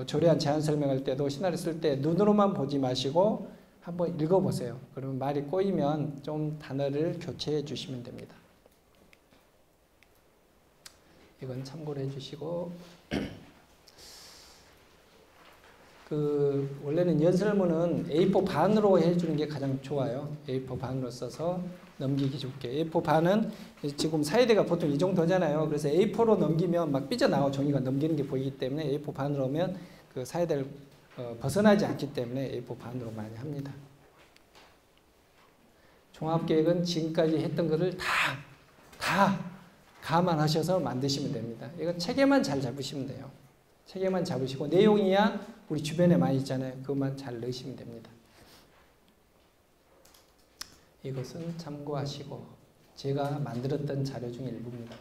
조례안 제안 설명할 때도 시나리오 쓸 때 눈으로만 보지 마시고 한번 읽어보세요. 그러면 말이 꼬이면 좀 단어를 교체해 주시면 됩니다. 이건 참고를 해주시고 원래는 연설문은 A4 반으로 해주는 게 가장 좋아요. A4 반으로 써서 넘기기 좋게. A4 반은 지금 사이드가 보통 이 정도잖아요. 그래서 A4로 넘기면 막 삐져나와 종이가 넘기는 게 보이기 때문에 A4 반으로 하면 그 사이드를 벗어나지 않기 때문에 A4 반으로 많이 합니다. 종합계획은 지금까지 했던 것을 다 감안하셔서 만드시면 됩니다. 이건 체계만 잘 잡으시면 돼요. 체계만 잡으시고 내용이야 우리 주변에 많이 있잖아요. 그것만 잘 넣으시면 됩니다. 이것은 참고하시고 제가 만들었던 자료 중 일부입니다.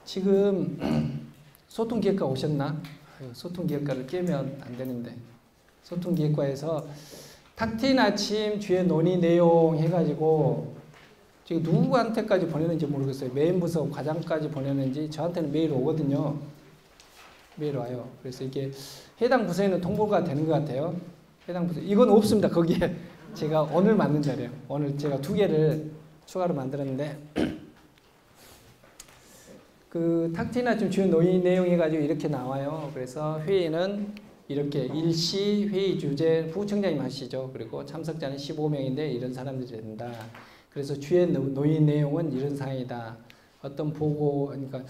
지금 소통기획과 오셨나? 소통기획과를 깨면 안 되는데 소통기획과에서 탁 트인 아침 주요 논의 내용 해가지고 지금 누구한테까지 보내는지 모르겠어요. 메인 부서 과장까지 보내는지 저한테는 메일 오거든요. 메일 와요. 그래서 이게 해당 부서에는 통보가 되는 것 같아요. 해당 부서 이건 없습니다. 거기에 제가 오늘 만든 자료예요. 오늘 제가 2개를 추가로 만들었는데 그 탁 트인 아침 주요 논의 내용 해가지고 이렇게 나와요. 그래서 회의는 이렇게 일시 회의 주제 부청장님 하시죠. 그리고 참석자는 15명인데 이런 사람들이 된다. 그래서 주의 논의 내용은 이런 사항이다. 어떤 보고, 그러니까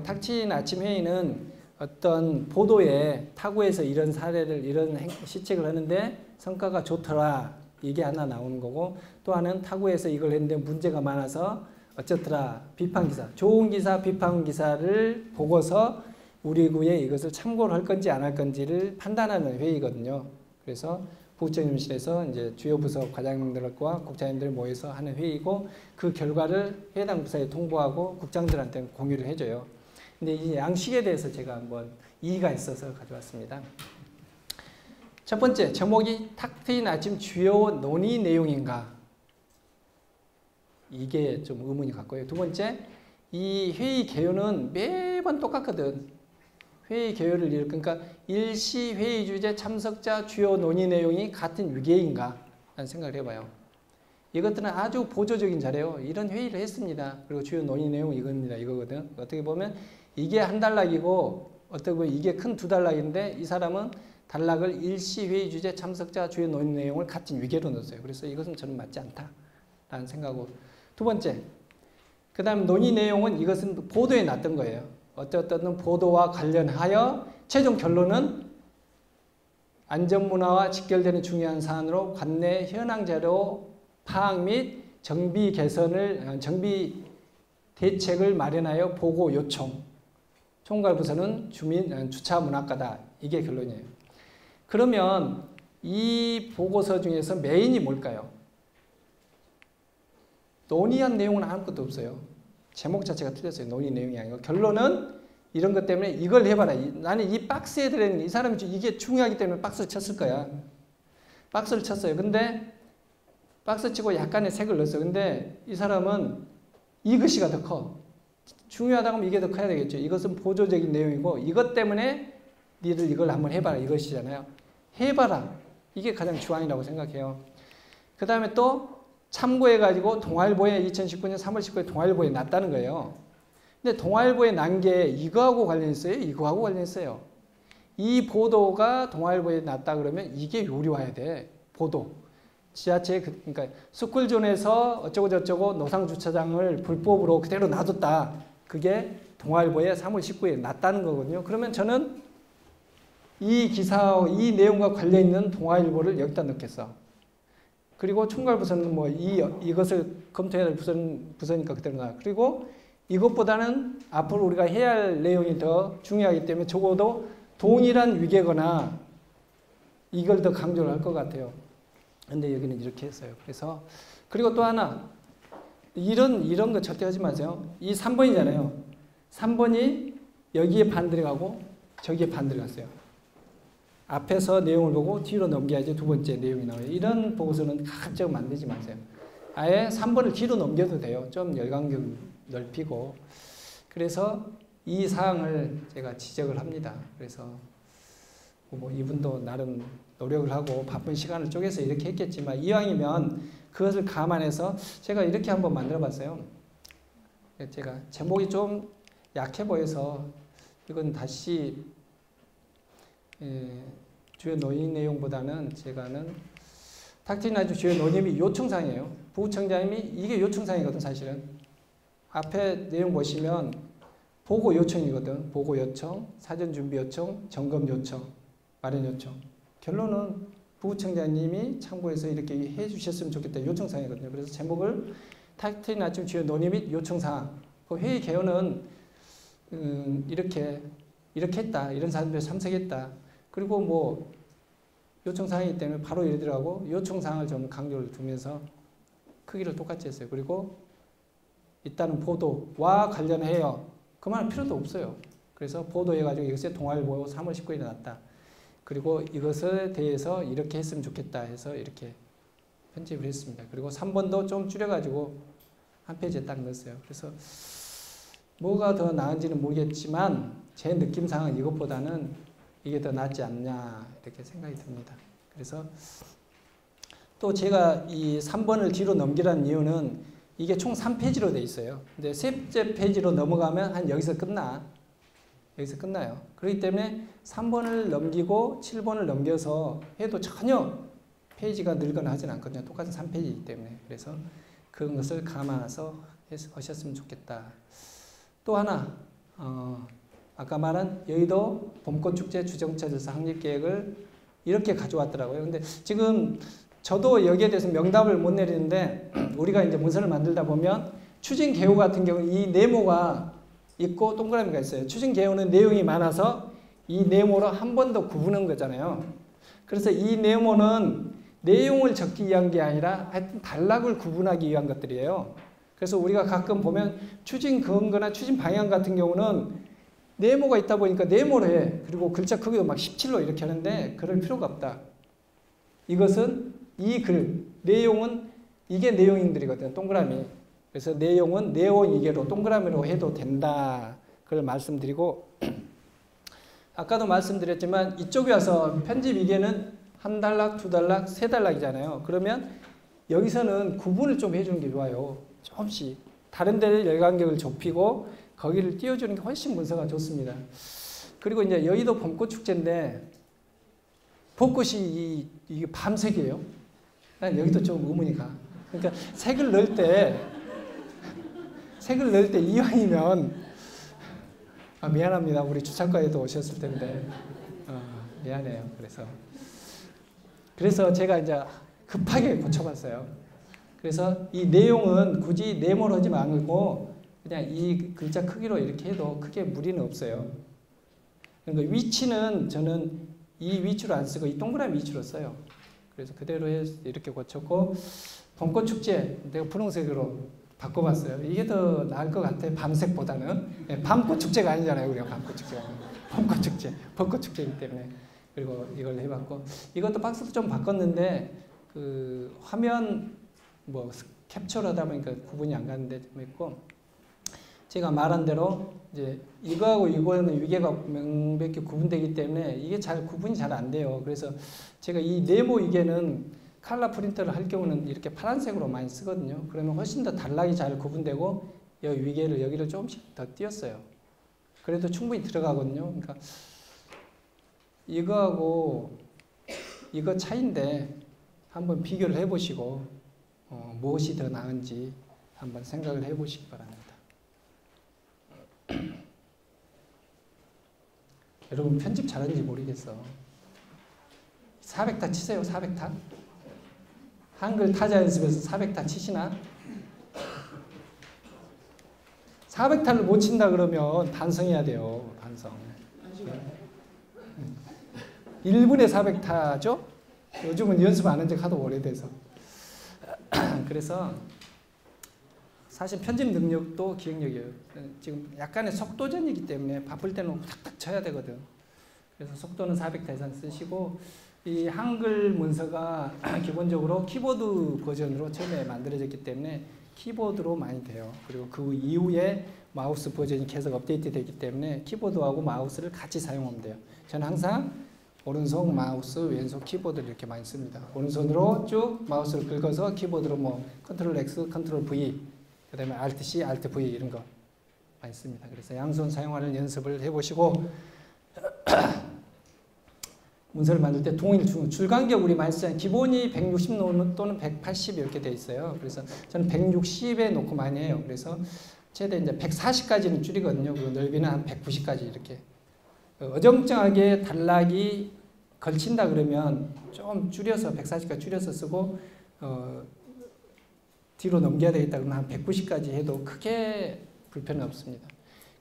탁 트인 아침 회의는 어떤 보도에 타구에서 이런 사례를 이런 시책을 하는데 성과가 좋더라 이게 하나 나오는 거고 또 하나는 타구에서 이걸 했는데 문제가 많아서 어쩌더라 비판 기사 좋은 기사 비판 기사를 보고서 우리 구에 이것을 참고를 할 건지 안 할 건지를 판단하는 회의거든요. 그래서 부국장님실에서 이제 주요 부서 과장님들과 국장님들 모여서 하는 회의고 그 결과를 해당 부서에 통보하고 국장들한테 공유를 해줘요. 근데 이 양식에 대해서 제가 한번 이의가 있어서 가져왔습니다. 첫 번째 제목이 탁 트인 아침 주요 논의 내용인가? 이게 좀 의문이 갔고요. 두 번째 이 회의 개요는 매번 똑같거든. 회의 개요를 그러니까 일시 회의 주제 참석자 주요 논의 내용이 같은 위계인가? 라는 생각을 해봐요. 이것들은 아주 보조적인 자료예요. 이런 회의를 했습니다. 그리고 주요 논의 내용 이겁니다. 이거거든. 어떻게 보면 이게 한 단락이고 어떻게 보면 이게 큰 두 단락인데 이 사람은 단락을 일시 회의 주제 참석자 주요 논의 내용을 같은 위계로 넣었어요. 그래서 이것은 저는 맞지 않다라는 생각하고 두 번째 그 다음 논의 내용은 이것은 보도에 났던 거예요. 어떤 보도와 관련하여 최종 결론은 안전문화와 직결되는 중요한 사안으로 관내 현황 자료 파악 및 정비 대책을 마련하여 보고 요청. 총괄부서는 주차 문학가다. 이게 결론이에요. 그러면 이 보고서 중에서 메인이 뭘까요? 논의한 내용은 아무것도 없어요. 제목 자체가 틀렸어요. 논의 내용이 아니고 결론은 이런 것 때문에 이걸 해봐라. 나는 이 박스에 들어있는 이 사람이 이게 중요하기 때문에 박스를 쳤을 거야. 박스를 쳤어요. 근데 박스 치고 약간의 색을 넣었어요. 근데 이 사람은 이 글씨가 더 커. 중요하다고 하면 이게 더 커야 되겠죠. 이것은 보조적인 내용이고 이것 때문에 니들 이걸 한번 해봐라. 이것이잖아요. 해봐라. 이게 가장 주안이라고 생각해요. 그 다음에 또 참고해가지고 동아일보에 2019년 3월 19일 동아일보에 났다는 거예요. 근데 동아일보에 난 게 이거하고 관련있어요? 이거하고 관련있어요. 이 보도가 동아일보에 났다 그러면 이게 요리 와야 돼. 보도. 지하철 그러니까 스쿨존에서 어쩌고 저쩌고 노상주차장을 불법으로 그대로 놔뒀다. 그게 동아일보에 3월 19일에 났다는 거거든요. 그러면 저는 이 기사, 이 내용과 관련 있는 동아일보를 여기다 넣겠어. 그리고 총괄부서는 뭐 이것을 검토해야 될 부서니까 그대로 놔. 그리고 이것보다는 앞으로 우리가 해야 할 내용이 더 중요하기 때문에 적어도 동일한 위계거나 이걸 더 강조를 할 것 같아요. 근데 여기는 이렇게 했어요. 그래서 그리고 또 하나 이런 거 절대 하지 마세요. 이 3번이잖아요. 3번이 여기에 반 들어가고 저기에 반 들어갔어요. 앞에서 내용을 보고 뒤로 넘겨야지 두 번째 내용이 나와요. 이런 보고서는 가급적 만들지 마세요. 아예 3번을 뒤로 넘겨도 돼요. 좀 열간격 넓히고. 그래서 이 사항을 제가 지적을 합니다. 그래서 뭐 이분도 나름 노력을 하고 바쁜 시간을 쪼개서 이렇게 했겠지만 이왕이면 그것을 감안해서 제가 이렇게 한번 만들어 봤어요. 제가 제목이 좀 약해 보여서 이건 다시 주요 논의 내용보다는 제가는 탁트리나주 주요 논의이 요청사항이에요. 부청장님이 이게 요청사항이거든 사실은. 앞에 내용 보시면 보고 요청이거든. 보고 요청, 사전 준비 요청, 점검 요청, 마련 요청. 결론은 부청장님이 참고해서 이렇게 해주셨으면 좋겠다. 요청사항이거든요. 그래서 제목을 탁트리나주 주요 논의 및 요청사항. 그 회의 개요는 이렇게 했다. 이런 사람들이 참석했다. 그리고 뭐 요청사항이기 때문에 바로 예를 들어가고 요청사항을 좀 강조를 두면서 크기를 똑같이 했어요. 그리고 있다는 보도와 관련해요. 그만할 필요도 없어요. 그래서 보도해가지고 이것에 동아일보 3월 19일에 났다. 그리고 이것에 대해서 이렇게 했으면 좋겠다 해서 이렇게 편집을 했습니다. 그리고 3번도 좀 줄여가지고 한 페이지에 딱 넣었어요. 그래서 뭐가 더 나은지는 모르겠지만 제 느낌상은 이것보다는 이게 더 낫지 않냐 이렇게 생각이 듭니다. 그래서 또 제가 이 3번을 뒤로 넘기라는 이유는 이게 총 3페이지로 돼 있어요. 근데 셋째 페이지로 넘어가면 한 여기서 끝나. 여기서 끝나요. 그렇기 때문에 3번을 넘기고 7번을 넘겨서 해도 전혀 페이지가 늘거나 하진 않거든요. 똑같은 3페이지이기 때문에. 그래서 그것을 감안해서 하셨으면 좋겠다. 또 하나 아까 말한 여의도 봄꽃축제 주정차에서 확립계획을 이렇게 가져왔더라고요. 근데 지금 저도 여기에 대해서 명답을 못 내리는데 우리가 이제 문서를 만들다 보면 추진개요 같은 경우 이 네모가 있고 동그라미가 있어요. 추진개요는 내용이 많아서 이 네모로 한 번 더 구분한 거잖아요. 그래서 이 네모는 내용을 적기 위한 게 아니라 하여튼 단락을 구분하기 위한 것들이에요. 그래서 우리가 가끔 보면 추진 근거나 추진 방향 같은 경우는 네모가 있다 보니까 네모로 해. 그리고 글자 크기도 막 17로 이렇게 하는데 그럴 필요가 없다. 이것은 이 글, 내용은 이게 내용들이거든요. 동그라미. 그래서 내용은 네온 이개로 동그라미로 해도 된다. 그걸 말씀드리고 아까도 말씀드렸지만 이쪽에 와서 편집 이개는 한 단락, 두 단락, 세 단락이잖아요. 그러면 여기서는 구분을 좀 해주는 게 좋아요. 조금씩. 다른 데를 열간격을 좁히고 거기를 띄워주는 게 훨씬 문서가 좋습니다. 그리고 이제 여의도 봄꽃축제인데 벚꽃이 이게 밤색이에요. 난 여기도 좀 의문이 가. 그러니까 색을 넣을 때 이왕이면 미안합니다. 우리 주창과에도 오셨을 텐데 미안해요. 그래서 제가 이제 급하게 고쳐봤어요. 그래서 이 내용은 굳이 네모로 하지 말고 그냥 이 글자 크기로 이렇게 해도 크게 무리는 없어요. 그러니까 위치는 저는 이 위치로 안 쓰고 이 동그라미 위치로 써요. 그래서 그대로 이렇게 고쳤고 봄꽃축제 내가 분홍색으로 바꿔봤어요. 이게 더 나을 것 같아요. 밤색보다는. 밤꽃축제가 아니잖아요. 우리가 밤꽃축제가 봄꽃축제, 벚꽃축제이기 때문에. 그리고 이걸 해봤고 이것도 박스도 좀 바꿨는데 그 화면 뭐 캡처를 하다 보니까 구분이 안 가는데 좀 있고 제가 말한 대로 이제 이거하고 이거는 위계가 명백히 구분되기 때문에 이게 구분이 잘 안 돼요. 그래서 제가 이 네모 위계는 칼라 프린터를 할 경우는 이렇게 파란색으로 많이 쓰거든요. 그러면 훨씬 더 단락이 잘 구분되고 여기 위계를 여기를 조금씩 더 띄었어요. 그래도 충분히 들어가거든요. 그러니까 이거하고 이거 차이인데 한번 비교를 해보시고 무엇이 더 나은지 한번 생각을 해보시기 바랍니다. 여러분 편집 잘하는지 모르겠어. 400타 치세요. 400타. 한글 타자 연습에서 400타 치시나? 400타를 못 친다 그러면 반성해야 돼요. 반성. 1분에 400타죠? 요즘은 연습 안 한 지 하도 오래돼서. 그래서 사실 편집 능력도 기억력이에요. 지금 약간의 속도전이기 때문에 바쁠 때는 탁탁 쳐야 되거든. 그래서 속도는 400타 이상 쓰시고 이 한글 문서가 기본적으로 키보드 버전으로 처음에 만들어졌기 때문에 키보드로 많이 돼요. 그리고 그 이후에 마우스 버전이 계속 업데이트 되기 때문에 키보드하고 마우스를 같이 사용하면 돼요. 저는 항상 오른손 마우스, 왼손 키보드를 이렇게 많이 씁니다. 오른손으로 쭉 마우스를 긁어서 키보드로 뭐 컨트롤 X, 컨트롤 V, 그 다음에 Alt C, Alt V 이런 거 많이 씁니다. 그래서 양손 사용하는 연습을 해보시고 문서를 만들 때 동일 줄간격 우리 많이 쓰잖아요. 기본이 160 또는 180 이렇게 돼 있어요. 그래서 저는 160에 놓고 많이 해요. 그래서 최대 이제 140까지는 줄이거든요. 그리고 넓이는 한 190까지 이렇게. 어정쩡하게 단락이 걸친다 그러면 좀 줄여서 140까지 줄여서 쓰고 뒤로 넘겨야 되겠다 그러면 한 190까지 해도 크게 불편은 없습니다.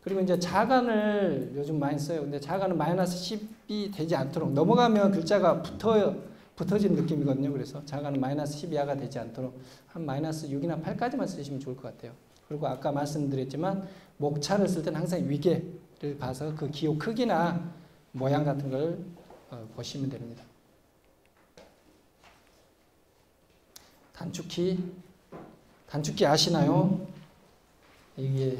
그리고 이제 자간을 요즘 많이 써요. 근데 자간은 마이너스 10이 되지 않도록 넘어가면 글자가 붙어진 느낌이거든요. 그래서 자간은 마이너스 10 이하가 되지 않도록 한 마이너스 6이나 8까지만 쓰시면 좋을 것 같아요. 그리고 아까 말씀드렸지만 목차를 쓸 때는 항상 위계를 봐서 그 기호 크기나 모양 같은 걸 보시면 됩니다. 단축키 아시나요? 이게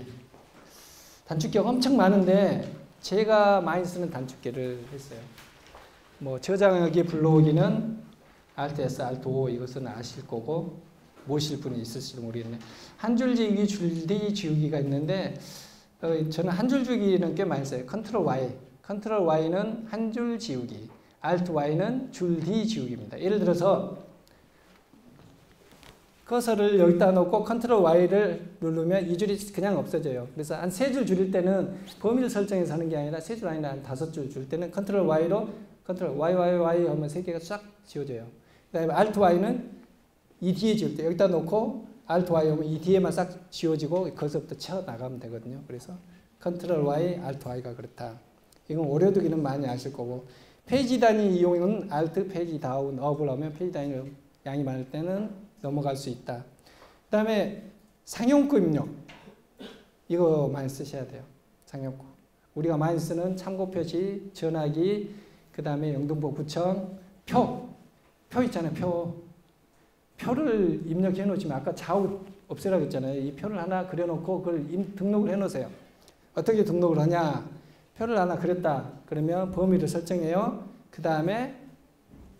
단축키가 엄청 많은데 제가 많이 쓰는 단축키를 했어요. 뭐 저장하기 불러오기는 Alt S, Alt O 이것은 아실 거고 모르실 분이 있을지도 모르겠네. 한 줄 지우기, 줄디 지우기가 있는데 저는 한 줄 지우기는 꽤 많이 써요. Ctrl Y, Ctrl Y는 한 줄 지우기, Alt Y는 줄디 지우기입니다. 예를 들어서 커서를 여기다 놓고 컨트롤 Y를 누르면 이 줄이 그냥 없어져요. 그래서 한 3줄 줄일 때는 범위를 설정해서 하는 게 아니라 3줄 아니라 한 5줄 줄 때는 컨트롤 Y로 컨트롤 Y 하면 3개가 싹 지워져요. 그 다음에 Alt Y는 이 뒤에 지울 때 여기다 놓고 Alt Y 하면 이 뒤에만 싹 지워지고 거기서부터 쳐나가면 되거든요. 그래서 컨트롤 Y, Alt Y가 그렇다. 이건 오려두기는 많이 아실 거고, 페이지 단위 이용은 Alt 페이지 다운 업을 하면 페이지 단위 양이 많을 때는 넘어갈 수 있다. 그 다음에 상용구 입력, 이거 많이 쓰셔야 돼요. 상용구. 우리가 많이 쓰는 참고 표시, 전화기, 그 다음에 영등포 구청, 표 있잖아요. 표를 입력해 놓으시면 아까 좌우 없애라고 했잖아요. 이 표를 하나 그려놓고 그걸 등록을 해 놓으세요. 어떻게 등록을 하냐? 표를 하나 그렸다. 그러면 범위를 설정해요. 그 다음에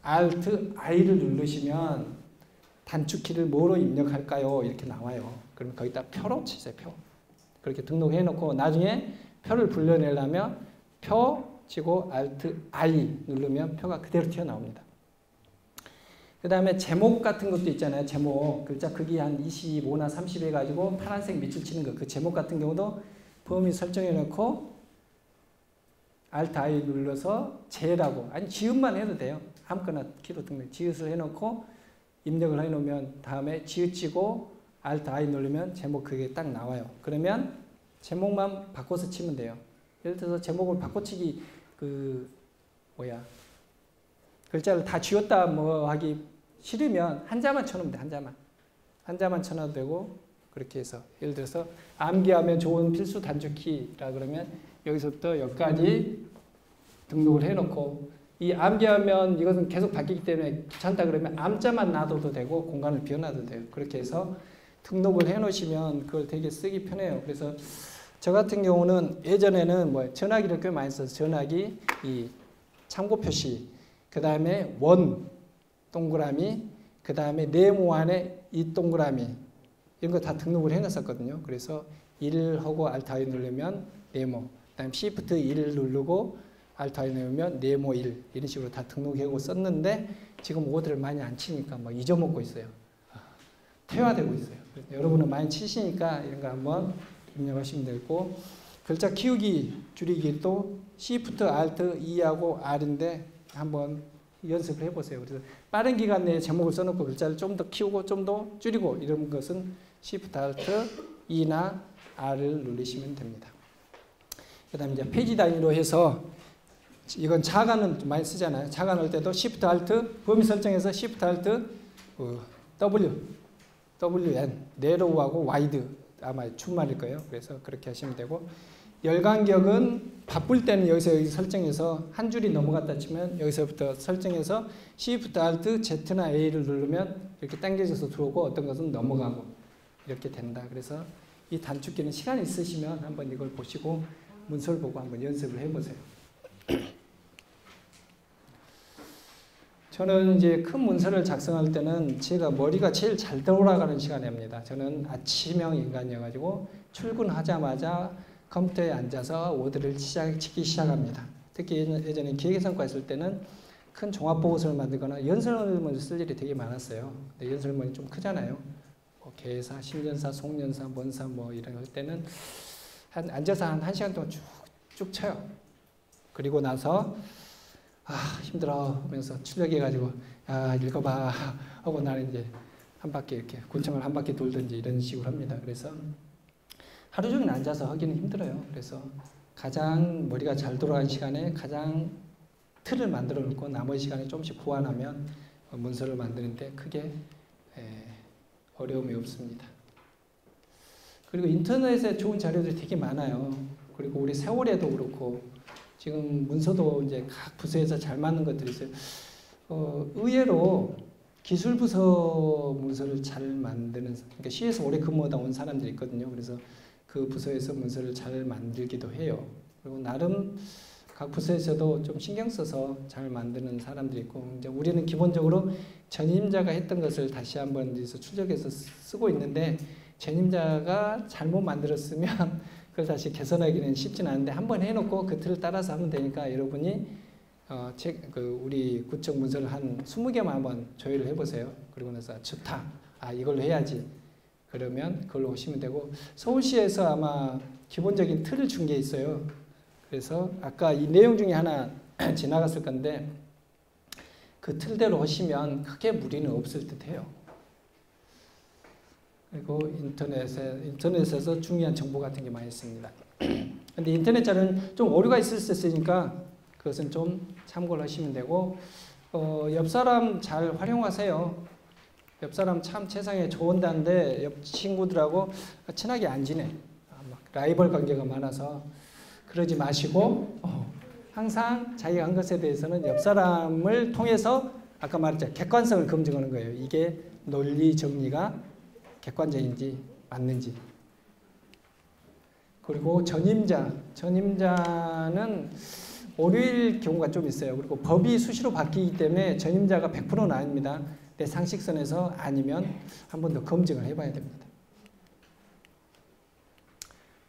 Alt I를 누르시면 단축키를 뭐로 입력할까요? 이렇게 나와요. 그러면 거기다 표로 치세요. 표. 그렇게 등록해 놓고 나중에 표를 불러내려면 표 치고 Alt I 누르면 표가 그대로 튀어나옵니다. 그 다음에 제목 같은 것도 있잖아요. 제목. 글자 크기 한 25나 30 해가지고 파란색 밑줄 치는 거. 그 제목 같은 경우도 범위 설정해 놓고 Alt I 눌러서 제라고, 아니 지읒만 해도 돼요. 아무거나 키로 등록, 지읒을 해놓고 입력을 해놓으면 다음에 지읒치고 Alt I 누르면 제목 그게 딱 나와요. 그러면 제목만 바꿔서 치면 돼요. 예를 들어서 제목을 바꿔치기 글자를 다 지웠다 뭐 하기 싫으면 한자만 쳐놓으면 돼. 한자만 쳐놔도 되고, 그렇게 해서 예를 들어서 암기하면 좋은 필수 단축키라 그러면 여기서부터 여기까지 등록을 해놓고, 이 암기하면 이것은 계속 바뀌기 때문에 귀찮다 그러면 암자만 놔둬도 되고 공간을 비워놔도 돼요. 그렇게 해서 등록을 해놓으시면 그걸 되게 쓰기 편해요. 그래서 저 같은 경우는 예전에는 뭐 전화기를 꽤 많이 써서 전화기, 이 참고 표시, 그 다음에 원 동그라미, 그 다음에 네모 안에 이 동그라미, 이런 거 다 등록을 해놨었거든요. 그래서 1하고 Alt I 누르면 네모, 그 다음에 Shift 1을 누르고 Alt I 누르면 네모 1, 이런 식으로 다 등록하고 썼는데 지금 오더를 많이 안 치니까 뭐 잊어먹고 있어요. 퇴화되고 있어요. 여러분은 많이 치시니까 이런 거 한번 입력하시면 되고, 글자 키우기, 줄이기도 Shift, Alt, E하고 R인데 한번 연습을 해보세요. 그래서 빠른 기간 내에 제목을 써놓고 글자를 좀 더 키우고 좀 더 줄이고 이런 것은 Shift, Alt, E나 R을 누르시면 됩니다. 그 다음에 이제 페이지 단위로 해서 이건 차관을 많이 쓰잖아요. 차관 할 때도 Shift, Alt, 범위 설정해서 Shift, Alt, WN, 내로우하고 와이드, 아마 준말일 거예요. 그래서 그렇게 하시면 되고, 열간격은 바쁠 때는 여기서 여기 설정해서 한 줄이 넘어갔다 치면 여기서부터 설정해서 Shift, Alt, Z나 A를 누르면 이렇게 당겨져서 들어오고 어떤 것은 넘어가고 이렇게 된다. 그래서 이 단축키는 시간 있으시면 한번 이걸 보시고 문서를 보고 한번 연습을 해보세요. 저는 이제 큰 문서를 작성할 때는 제가 머리가 제일 잘 돌아가는 시간입니다. 저는 아침형 인간이어가지고 출근하자마자 컴퓨터에 앉아서 워드를 치기 시작합니다. 특히 예전에 기획예산과 있을 때는 큰 종합보고서를 만들거나 연설문을 쓸 일이 되게 많았어요. 근데 연설문이 좀 크잖아요. 뭐 개사, 신년사, 송년사, 뭔사 뭐 이런 할 때는 앉아서 한 1시간 동안 쭉 쳐요. 그리고 나서 힘들어 하면서 출력해가지고 읽어봐 하고 나는 이제 한 바퀴 이렇게 구청을 한 바퀴 돌든지 이런 식으로 합니다. 그래서 하루 종일 앉아서 하기는 힘들어요. 그래서 가장 머리가 잘 돌아가는 시간에 가장 틀을 만들어 놓고 나머지 시간에 조금씩 보완하면 문서를 만드는데 크게 어려움이 없습니다. 그리고 인터넷에 좋은 자료들이 되게 많아요. 그리고 우리 세월에도 그렇고 지금 문서도 이제 각 부서에서 잘 맞는 것들이 있어요. 의외로 기술부서 문서를 잘 만드는, 그러니까 시에서 오래 근무하다 온 사람들이 있거든요. 그래서 그 부서에서 문서를 잘 만들기도 해요. 그리고 나름 각 부서에서도 좀 신경 써서 잘 만드는 사람들이 있고, 이제 우리는 기본적으로 전임자가 했던 것을 다시 한번 이제 출력해서 쓰고 있는데, 전임자가 잘못 만들었으면 그걸 다시 개선하기는 쉽진 않은데 한번 해놓고 그 틀을 따라서 하면 되니까 여러분이 우리 구청 문서를 한 20개만 한번 조회를 해보세요. 그리고 나서 좋다, 이걸로 해야지. 그러면 그걸로 오시면 되고, 서울시에서 아마 기본적인 틀을 준 게 있어요. 그래서 아까 이 내용 중에 하나 지나갔을 건데 그 틀대로 오시면 크게 무리는 없을 듯해요. 그리고 인터넷에서 중요한 정보 같은 게 많이 있습니다. 근데 인터넷 자료는 좀 오류가 있을 수 있으니까 그것은 좀 참고를 하시면 되고, 옆 사람 잘 활용하세요. 옆 사람 참 세상에 좋은다는데 옆 친구들하고 친하게 안 지내. 라이벌 관계가 많아서 그러지 마시고, 항상 자기가 한 것에 대해서는 옆 사람을 통해서 아까 말했죠. 객관성을 검증하는 거예요. 이게 논리 정리가 객관적인지 맞는지. 그리고 전임자는 오류일 경우가 좀 있어요. 그리고 법이 수시로 바뀌기 때문에 전임자가 100%는 아닙니다. 내 상식선에서 아니면 한 번 더 검증을 해봐야 됩니다.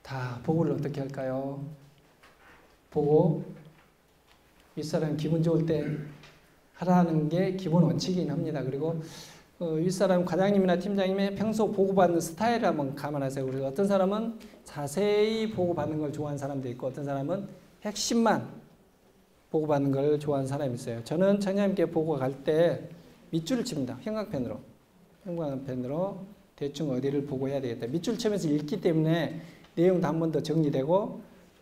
다 보고를 어떻게 할까요? 보고 윗사람 기분 좋을 때 하라는 게 기본 원칙이긴 합니다. 그리고 윗사람 과장님이나 팀장님의 평소 보고받는 스타일을 한번 감안하세요. 그래서 어떤 사람은 자세히 보고받는 걸 좋아하는 사람도 있고, 어떤 사람은 핵심만 보고받는 걸 좋아하는 사람이 있어요. 저는 청장님께 보고 갈 때 밑줄을 칩니다. 형광펜으로 대충 어디를 보고해야 되겠다. 밑줄 치면서 읽기 때문에 내용도 한 번 더 정리되고,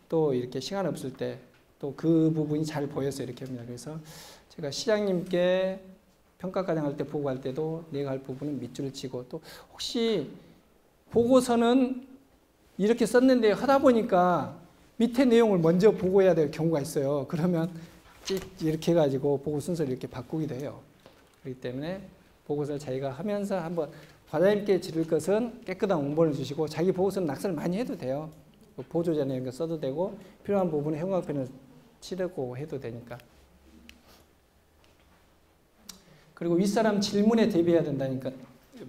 또 이렇게 시간 없을 때 또 그 부분이 잘 보여서 이렇게 합니다. 그래서 제가 시장님께 평가과정 할 때 보고할 때도 내가 할 부분은 밑줄을 치고, 또 혹시 보고서는 이렇게 썼는데 하다 보니까 밑에 내용을 먼저 보고해야 될 경우가 있어요. 그러면 찍 이렇게 해가지고 보고 순서를 이렇게 바꾸기도 해요. 그렇기 때문에 보고서를 자기가 하면서 한번 과장님께 지를 것은 깨끗한 원본을 주시고, 자기 보고서는 낙서를 많이 해도 돼요. 보조자료 이런 거 써도 되고, 필요한 부분은 형광펜을 칠하고 해도 되니까. 그리고 윗사람 질문에 대비해야 된다니까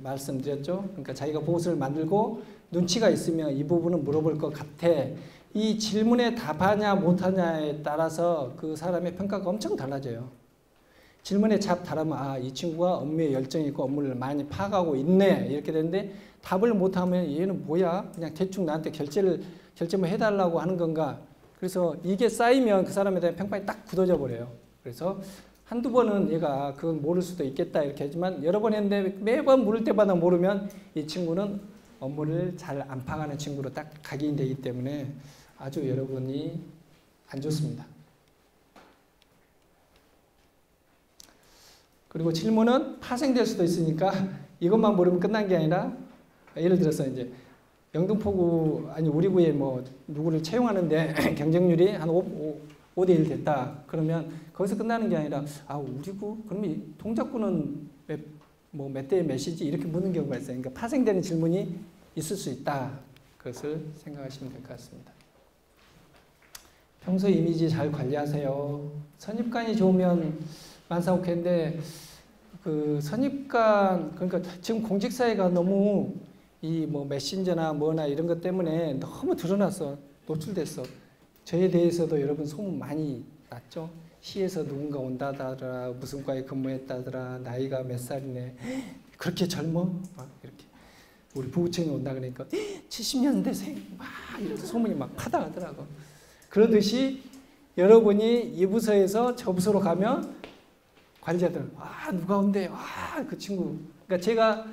말씀드렸죠. 그러니까 자기가 보고서를 만들고 눈치가 있으면 이 부분은 물어볼 것 같아. 이 질문에 답하냐 못하냐에 따라서 그 사람의 평가가 엄청 달라져요. 질문에 답 잘하면 이 친구가 업무에 열정이 있고 업무를 많이 파악하고 있네 이렇게 되는데, 답을 못하면 얘는 뭐야? 그냥 대충 나한테 결제만 해달라고 하는 건가? 그래서 이게 쌓이면 그 사람에 대한 평판이 딱 굳어져 버려요. 그래서 한두 번은 얘가 그건 모를 수도 있겠다 이렇게 하지만, 여러 번 했는데 매번 물을 때마다 모르면 이 친구는 업무를 잘 안 파악하는 친구로 딱 각인되기 때문에 아주 여러분이 안 좋습니다. 그리고 질문은 파생될 수도 있으니까 이것만 모르면 끝난 게 아니라, 예를 들어서 이제 영등포구 우리 구에 뭐 누구를 채용하는데 경쟁률이 한 5대1 됐다. 그러면 거기서 끝나는 게 아니라 우리 구? 그러면 이 동작구는 몇 대에 몇이지? 이렇게 묻는 경우가 있어요. 그러니까 파생되는 질문이 있을 수 있다. 그것을 생각하시면 될 것 같습니다. 평소 이미지 잘 관리하세요. 선입관이 좋으면 만사오케인데, 그 선입관, 그러니까 지금 공직사회가 너무 이 메신저나 뭐나 이런 것 때문에 너무 드러났어. 노출됐어. 저에 대해서도 여러분 소문 많이 났죠. 시에서 누군가 온다더라, 무슨 과에 근무했다더라, 나이가 몇 살이네, 그렇게 젊어? 막 이렇게 우리 부구청에 온다 그러니까 70년대생 막 이런 소문이 막 파다하더라고. 그러듯이 여러분이 이 부서에서 저 부서로 가면 관리자들 누가 온대, 그 친구. 그러니까 제가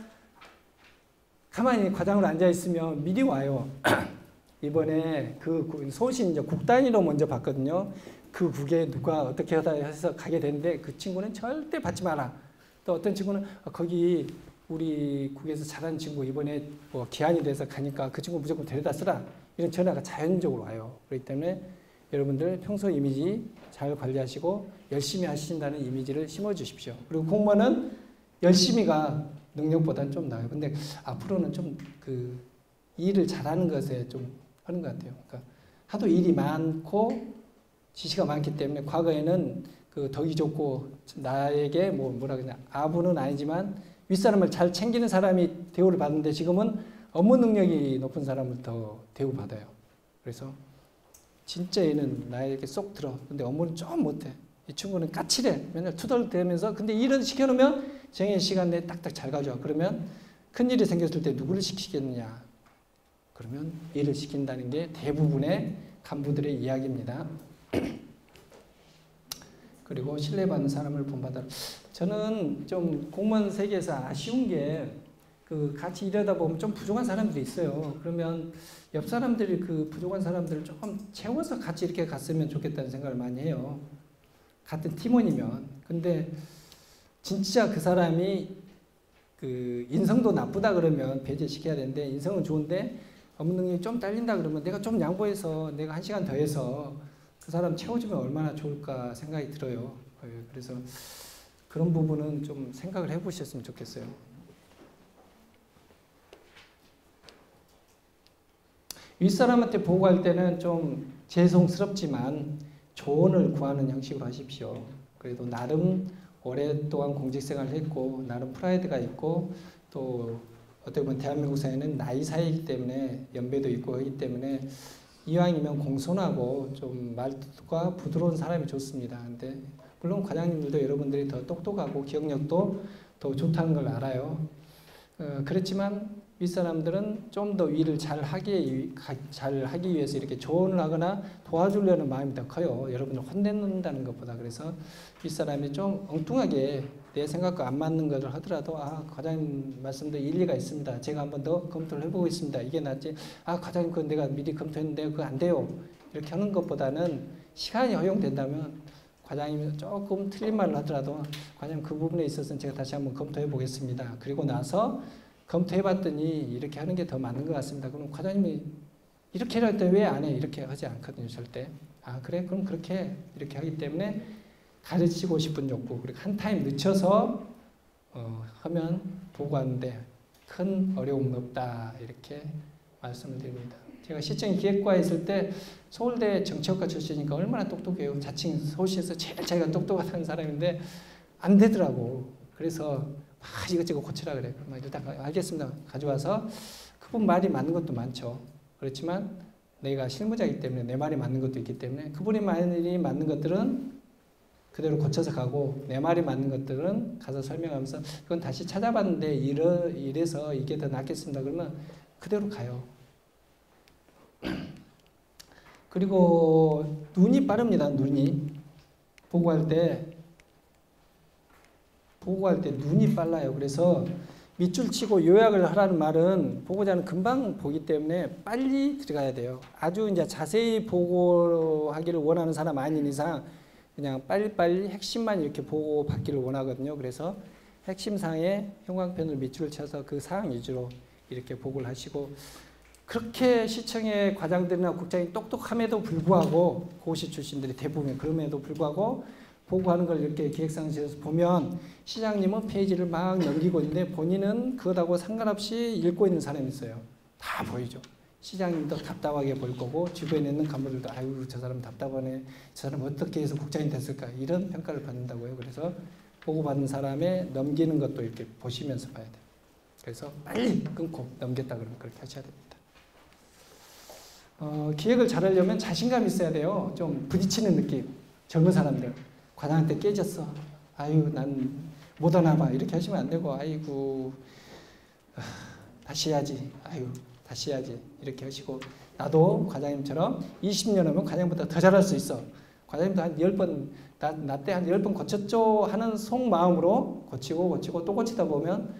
가만히 과장으로 앉아 있으면 미리 와요. 이번에 서울시 이제 국 단위로 먼저 봤거든요. 그 국에 누가 어떻게 하다 해서 가게 되는데, 그 친구는 절대 받지 마라. 또 어떤 친구는 거기 우리 국에서 잘하는 친구 이번에 뭐 기한이 돼서 가니까 그 친구 무조건 데려다 쓰라. 이런 전화가 자연적으로 와요. 그렇기 때문에 여러분들 평소 이미지 잘 관리하시고 열심히 하신다는 이미지를 심어주십시오. 그리고 공무원은 열심히가 능력보다는 좀 나아요. 근데 앞으로는 좀 그 일을 잘하는 것에 좀 하는 것 같아요. 그러니까 하도 일이 많고 지시가 많기 때문에, 과거에는 그 덕이 좋고 나에게 뭐라 그러냐, 아부는 아니지만 윗사람을 잘 챙기는 사람이 대우를 받는데, 지금은 업무 능력이 높은 사람을 더 대우받아요. 그래서 진짜 얘는 나에게 쏙 들어. 근데 업무는 좀 못해. 이 친구는 까칠해. 맨날 투덜대면서. 근데 일은 시켜놓으면 정해진 시간 내에 딱딱 잘 가져와. 그러면 큰일이 생겼을 때 누구를 시키겠느냐? 그러면 일을 시킨다는 게 대부분의 간부들의 이야기입니다. 그리고 신뢰받는 사람을 본받아라. 저는 좀 공무원 세계에서 아쉬운 게 그 같이 일하다 보면 좀 부족한 사람들이 있어요. 그러면 옆 사람들이 그 부족한 사람들을 조금 채워서 같이 이렇게 갔으면 좋겠다는 생각을 많이 해요. 같은 팀원이면. 근데 진짜 그 사람이 그 인성도 나쁘다 그러면 배제시켜야 되는데 인성은 좋은데 업무 능력이 좀 딸린다 그러면 내가 좀 양보해서 내가 1시간 더 해서 그 사람 채워주면 얼마나 좋을까 생각이 들어요. 그래서 그런 부분은 좀 생각을 해보셨으면 좋겠어요. 윗사람한테 보고할 때는 좀 죄송스럽지만 조언을 구하는 형식으로 하십시오. 그래도 나름 오랫동안 공직생활을 했고 나름 프라이드가 있고 또 어떻게 보면 대한민국 사회는 나이 사회이기 때문에 연배도 있고 하기 때문에 이왕이면 공손하고 좀 말투가 부드러운 사람이 좋습니다. 근데 물론 과장님들도 여러분들이 더 똑똑하고 기억력도 더 좋다는 걸 알아요. 그렇지만 윗사람들은 좀 더 일을 잘 하기 위해서 이렇게 조언을 하거나 도와주려는 마음이 더 커요. 여러분을 혼낸다는 것보다. 그래서 윗사람이 좀 엉뚱하게 내 생각과 안 맞는 것을 하더라도 과장님 말씀도 일리가 있습니다. 제가 한번 더 검토를 해보고 있습니다. 이게 낫지. 과장님 그건 내가 미리 검토했는데 그거 안 돼요. 이렇게 하는 것보다는 시간이 허용된다면 과장님이 조금 틀린 말을 하더라도 과장님 그 부분에 있어서는 제가 다시 한번 검토해 보겠습니다. 그리고 나서 검토해봤더니 이렇게 하는 게 더 맞는 것 같습니다. 그럼 과장님이 이렇게 할 때 왜 안 해? 이렇게 하지 않거든요, 절대. 그래? 그럼 그렇게 이렇게 하기 때문에 가르치고 싶은 욕구, 그리고 한 타임 늦춰서 하면 보고하는데 큰 어려움은 없다. 이렇게 말씀을 드립니다. 제가 시청 기획과에 있을 때 서울대 정치학과 출신이니까 얼마나 똑똑해요. 자칭 서울시에서 제일 자기가 똑똑한 사람인데 안 되더라고. 그래서 이것저것 고치라 그래. 일단 알겠습니다. 가져와서 그분 말이 맞는 것도 많죠. 그렇지만 내가 실무자이기 때문에 내 말이 맞는 것도 있기 때문에 그분이 말이 맞는 것들은 그대로 고쳐서 가고 내 말이 맞는 것들은 가서 설명하면서 이건 다시 찾아봤는데 이래서 이게 더 낫겠습니다. 그러면 그대로 가요. 그리고 눈이 빠릅니다. 눈이. 보고할 때 눈이 빨라요. 그래서 밑줄 치고 요약을 하라는 말은 보고자는 금방 보기 때문에 빨리 들어가야 돼요. 아주 이제 자세히 보고하기를 원하는 사람 아닌 이상 그냥 빨리빨리 핵심만 이렇게 보고 받기를 원하거든요. 그래서 핵심상에 형광펜으로 밑줄을 쳐서 그 사항 위주로 이렇게 보고를 하시고 그렇게 시청의 과장들이나 국장이 똑똑함에도 불구하고 고시 출신들이 대부분 그럼에도 불구하고 보고하는 걸 이렇게 기획상실에서 보면 시장님은 페이지를 막 넘기고 있는데 본인은 그것하고 상관없이 읽고 있는 사람이 있어요. 다 보이죠. 시장님도 답답하게 볼 거고 주변에 있는 간부들도 아유 저 사람 답답하네. 저 사람 어떻게 해서 국장이 됐을까. 이런 평가를 받는다고요. 그래서 보고받는 사람의 넘기는 것도 이렇게 보시면서 봐야 돼요. 그래서 빨리 끊고 넘겼다 그러면 그렇게 하셔야 됩니다. 기획을 잘하려면 자신감이 있어야 돼요. 좀 부딪히는 느낌. 젊은 사람들. 과장한테 깨졌어. 아유 난 못 하나 봐. 이렇게 하시면 안 되고 아이고 다시 해야지. 아유 다시 해야지. 이렇게 하시고 나도 과장님처럼 20년 하면 과장님보다 더 잘할 수 있어. 과장님도 한 10번 나 때 한 10번 고쳤죠 하는 속마음으로 고치고 또 고치다 보면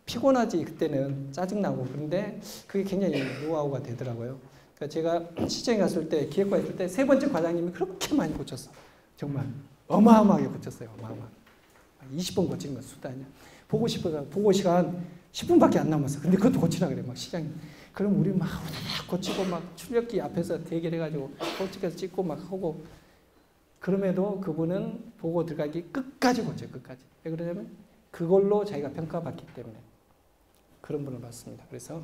피곤하지. 그때는 짜증나고. 그런데 그게 굉장히 노하우가 되더라고요. 그러니까 제가 시청에 갔을 때 기획과에 있을 때 3번째 과장님이 그렇게 많이 고쳤어. 정말 어마어마하게 고쳤어요. 어마어마하게. 20번 고치는 건 수도 아니야. 보고 시간 10분밖에 안 남았어. 근데 그것도 고치라 그래. 막 시장님. 그럼 우리 막 고치고 막 출력기 앞에서 대결해가지고 솔직해서 찍고 막 하고 그럼에도 그분은 보고 들어가기 끝까지 고쳐요. 끝까지. 왜 그러냐면 그걸로 자기가 평가받기 때문에 그런 분을 봤습니다. 그래서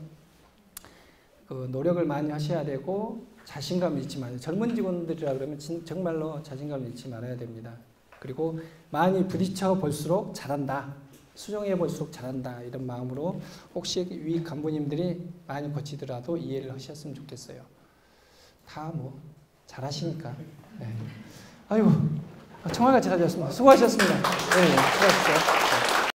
그 노력을 많이 하셔야 되고 자신감을 잃지 마세요. 젊은 직원들이라 그러면 정말로 자신감을 잃지 말아야 됩니다. 그리고 많이 부딪혀 볼수록 잘한다. 수정해 볼수록 잘한다. 이런 마음으로 혹시 위 간부님들이 많이 거치더라도 이해를 하셨으면 좋겠어요. 다 뭐 잘하시니까. 네. 아이고 청와가 잘하셨습니다. 수고하셨습니다. 네, 수고하셨어요.